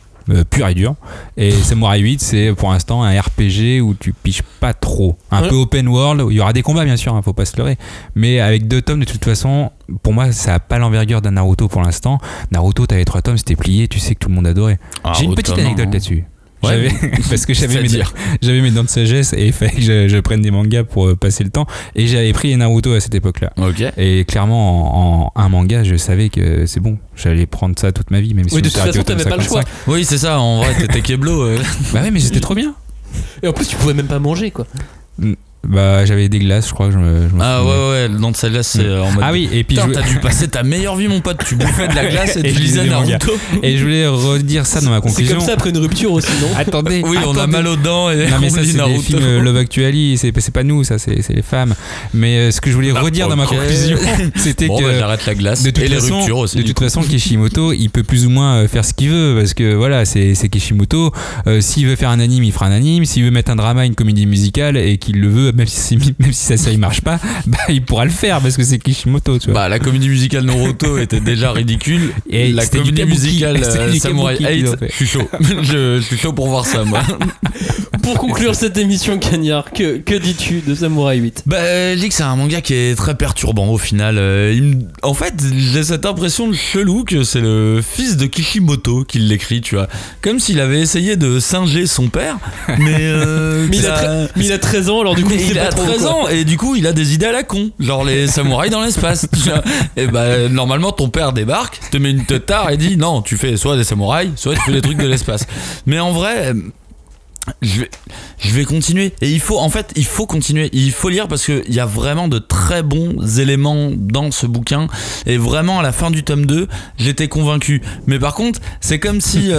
Pur et dur, et Samurai 8 c'est pour l'instant un RPG où tu piches pas trop, un peu open world, où il y aura des combats bien sûr, faut pas se leurrer, mais avec 2 tomes de toute façon, pour moi ça a pas l'envergure d'un Naruto pour l'instant. Naruto t'avais 3 tomes, c'était plié, tu sais que tout le monde adorait. J'ai une petite anecdote là-dessus. Ouais, parce que j'avais mes dents de sagesse et il fallait que je prenne des mangas pour passer le temps, et j'avais pris Naruto à cette époque-là. Et clairement en un manga je savais que c'est bon, j'allais prendre ça toute ma vie, même si de toute façon t'avais pas le choix. Oui c'est ça, en vrai t'étais Keblo. Bah ouais, mais j'étais trop bien. Et en plus tu pouvais même pas manger quoi. J'avais des glaces, je crois que je me ouais, le nom de celle-là c'est en mode. Ah oui, et puis t'as dû passer ta meilleure vie mon pote, tu bouffais de la glace et tu lisais Naruto. Et je voulais redire ça dans ma conclusion. C'est comme ça après une rupture aussi, non? Attendez. Oui, on a mal aux dents et non, mais ça c'est Naruto. Des films Love Actually, c'est pas nous, ça c'est les femmes. Mais ce que je voulais redire dans ma conclusion, c'était que j'arrête la glace et les ruptures aussi. De toute façon, Kishimoto, il peut plus ou moins faire ce qu'il veut, parce que voilà, c'est Kishimoto. S'il veut faire un anime, il fera un anime. S'il veut mettre un drama, une comédie musicale, et qu'il le veut, même si ça il marche pas, il pourra le faire parce que c'est Kishimoto, tu vois. La comédie musicale Naruto était déjà ridicule, et la comédie musicale Samurai 8, je suis chaud. Je suis chaud pour voir ça, moi. Pour conclure cette émission, Cagnard, que dis-tu de Samurai 8? Je dis que c'est un manga qui est très perturbant au final. En fait, j'ai cette impression de chelou que c'est le fils de Kishimoto qui l'écrit, tu vois. Comme s'il avait essayé de singer son père, mais il a 13 ans, alors du coup il a 13 ans et du coup il a des idées à la con, genre les samouraïs dans l'espace. Et normalement ton père débarque, te met une teutard et dit non, tu fais soit des samouraïs, soit tu fais des trucs de l'espace. Mais en vrai, je vais continuer, et il faut continuer, il faut lire parce qu'il y a vraiment de très bons éléments dans ce bouquin, et vraiment à la fin du tome 2 j'étais convaincu, mais par contre c'est comme si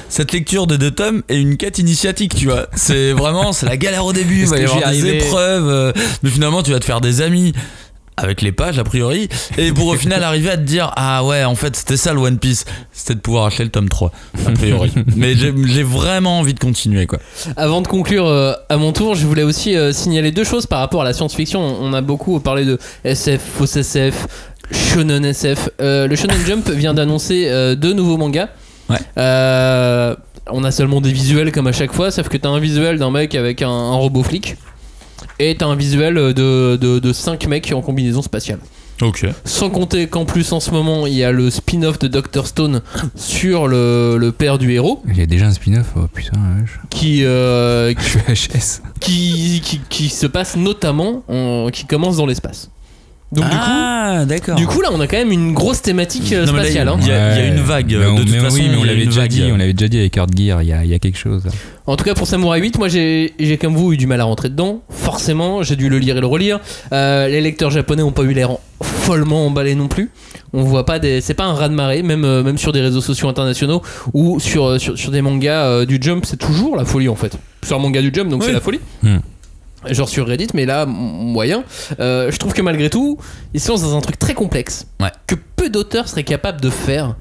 cette lecture de 2 tomes est une quête initiatique, tu vois, c'est la galère au début, il va y avoir des épreuves, mais finalement tu vas te faire des amis avec les pages a priori, et pour au final arriver à te dire ah ouais, en fait c'était ça le One Piece, c'était de pouvoir acheter le tome 3 a priori. Mais j'ai vraiment envie de continuer, quoi. Avant de conclure à mon tour, je voulais aussi signaler 2 choses par rapport à la science-fiction. On a beaucoup parlé de SF, fausse SF, shonen SF. Le Shonen Jump vient d'annoncer 2 nouveaux mangas. On a seulement des visuels comme à chaque fois, sauf que t'as un visuel d'un mec avec un robot flic, et t'as un visuel de 5 mecs en combinaison spatiale. Sans compter qu'en plus en ce moment il y a le spin-off de Dr Stone sur le père du héros. Il y a déjà un spin-off, oh putain, qui se passe notamment qui commence dans l'espace. Donc du coup là on a quand même une grosse thématique spatiale. Il y a une vague de toute façon. Oui, mais on l'avait déjà dit avec Earth Gear, il y a quelque chose. En tout cas pour Samurai 8, moi j'ai comme vous eu du mal à rentrer dedans. Forcément, j'ai dû le lire et le relire. Les lecteurs japonais ont pas eu l'air follement emballés non plus. On voit pas c'est pas un raz-de-marée, même sur des réseaux sociaux internationaux ou sur des mangas du Jump, c'est toujours la folie en fait. Sur un manga du Jump, donc c'est la folie. Genre sur Reddit, mais là moyen. Je trouve que malgré tout ils se lancent dans un truc très complexe, que peu d'auteurs seraient capables de faire,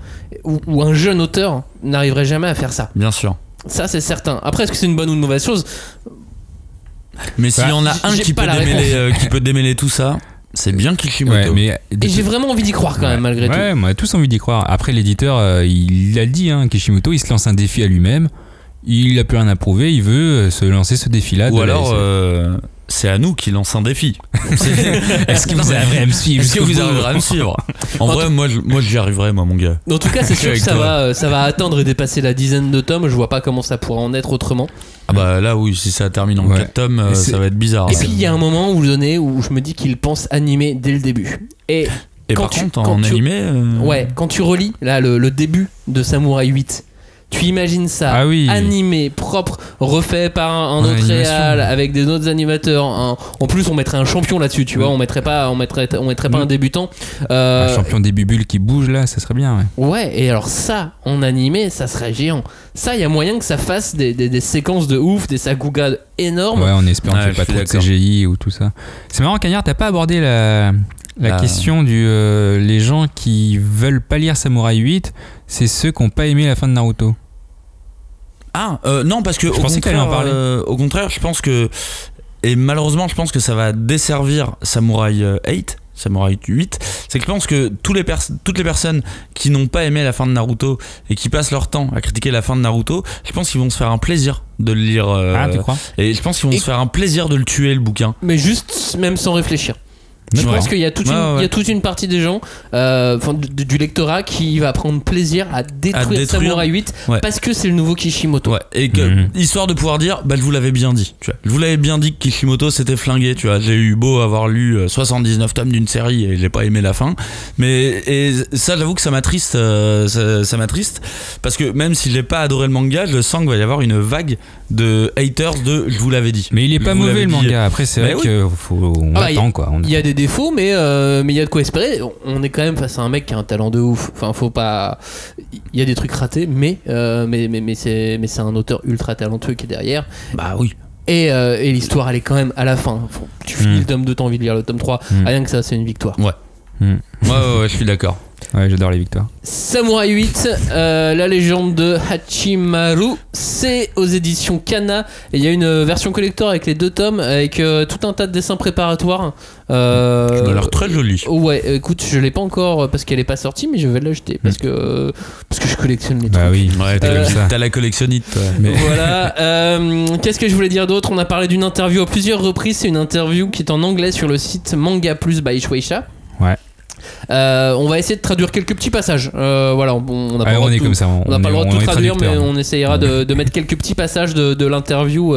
ou un jeune auteur n'arriverait jamais à faire ça. Bien sûr, ça c'est certain. Après, est-ce que c'est une bonne ou une mauvaise chose? Mais s'il y en a un qui peut démêler tout ça, c'est bien Kishimoto. Et j'ai vraiment envie d'y croire quand même, malgré tout. Ouais, on a tous envie d'y croire. Après, l'éditeur, il a dit, Kishimoto, il se lance un défi à lui-même. Il a plus rien à prouver, il veut se lancer ce défi-là. Ou alors, c'est à nous qui lance un défi. Est-ce que vous arriverez à me suivre? En vrai, moi j'y arriverai, mon gars. En tout cas, c'est sûr que ça va atteindre et dépasser la dizaine de tomes. Je vois pas comment ça pourra en être autrement. Ah bah là, oui, si ça termine en 4 tomes, ça va être bizarre. Et puis il y a un moment où je me dis qu'il pense animer dès le début. Et par contre, en animé... Ouais, quand tu relis là, le début de Samurai 8, Tu imagines ça, Ah oui. animé, propre, refait par un autre animation. réal, avec des autres animateurs. En plus, on mettrait un champion là-dessus, tu vois. On mettrait pas un débutant. Un champion des bubules qui bouge là, ça serait bien. Ouais. Ouais, et alors ça, en animé, ça serait géant. Ça, il y a moyen que ça fasse des séquences de ouf, des sakuga énormes. Ouais, en espérant qu'il n'y ait je pas suis trop de d'accord. CGI ou tout ça. C'est marrant, Cagnard, t'as pas abordé la question les gens qui veulent pas lire Samurai 8, c'est ceux qui n'ont pas aimé la fin de Naruto. Non, parce que Je pensais que t'allais en parler. au contraire, je pense que, et malheureusement, je pense que ça va desservir Samurai 8. Samurai 8, c'est que je pense que toutes les personnes qui n'ont pas aimé la fin de Naruto et qui passent leur temps à critiquer la fin de Naruto, je pense qu'ils vont se faire un plaisir de le lire. Tu crois ? Et je pense qu'ils vont se faire un plaisir de le tuer, le bouquin. Mais juste, même sans réfléchir. Je pense qu'il y a toute une partie des gens, du lectorat, qui va prendre plaisir à détruire Samurai 8 parce que c'est le nouveau Kishimoto. Ouais, et que, histoire de pouvoir dire, je vous l'avais bien dit. Tu vois. Je vous l'avais bien dit que Kishimoto s'était flingué. Tu vois. J'ai eu beau avoir lu 79 tomes d'une série et j'ai pas aimé la fin. Et ça, j'avoue que ça m'attriste. Ça m'attriste. Parce que même si j'ai pas adoré le manga, je sens qu'il va y avoir une vague de haters de je vous l'avais dit. Mais il est pas mauvais le manga. Après, c'est vrai qu'on attend quoi. Il y a des défauts, mais il y a de quoi espérer. On est quand même face à un mec qui a un talent de ouf. Enfin, faut pas. Il y a des trucs ratés, mais c'est un auteur ultra talentueux qui est derrière. Bah oui. Et l'histoire, elle est quand même à la fin. Tu finis le tome 2, t'as envie de lire le tome 3. Rien que ça, c'est une victoire. Ouais, je suis d'accord. Ouais, j'adore les victoires. Samurai 8, la légende de Hachimaru, c'est aux éditions Kana. Et il y a une version collector avec les 2 tomes, avec tout un tas de dessins préparatoires. Ça a l'air très joli. Ouais, écoute, je l'ai pas encore parce qu'elle est pas sortie, mais je vais l'acheter parce que je collectionne les trucs. Bah oui, ouais, t'as la collectionnite. Mais... Voilà. Qu'est-ce que je voulais dire d'autre ? On a parlé d'une interview à plusieurs reprises. C'est une interview qui est en anglais sur le site Manga Plus by Shueisha. Ouais. On va essayer de traduire quelques petits passages. Voilà, on n'a pas le droit de tout traduire, mais on essayera de mettre quelques petits passages de l'interview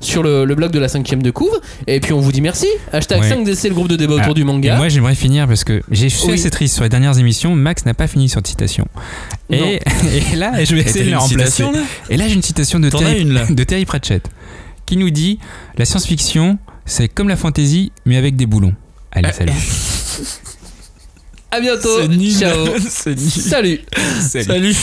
sur le blog de la 5ème de couve. Et puis on vous dit merci. Hashtag 5DC, le groupe de débat autour du manga. Et moi j'aimerais finir parce que j'ai fait assez triste sur les dernières émissions. Max n'a pas fini sur cette citation. Et là, je vais essayer de la remplacer. Et là, j'ai une citation de Terry Pratchett qui nous dit: la science-fiction, c'est comme la fantasy, mais avec des boulons. Allez, salut. À bientôt. C'est nul. Ciao. C'est nul. Salut. Salut.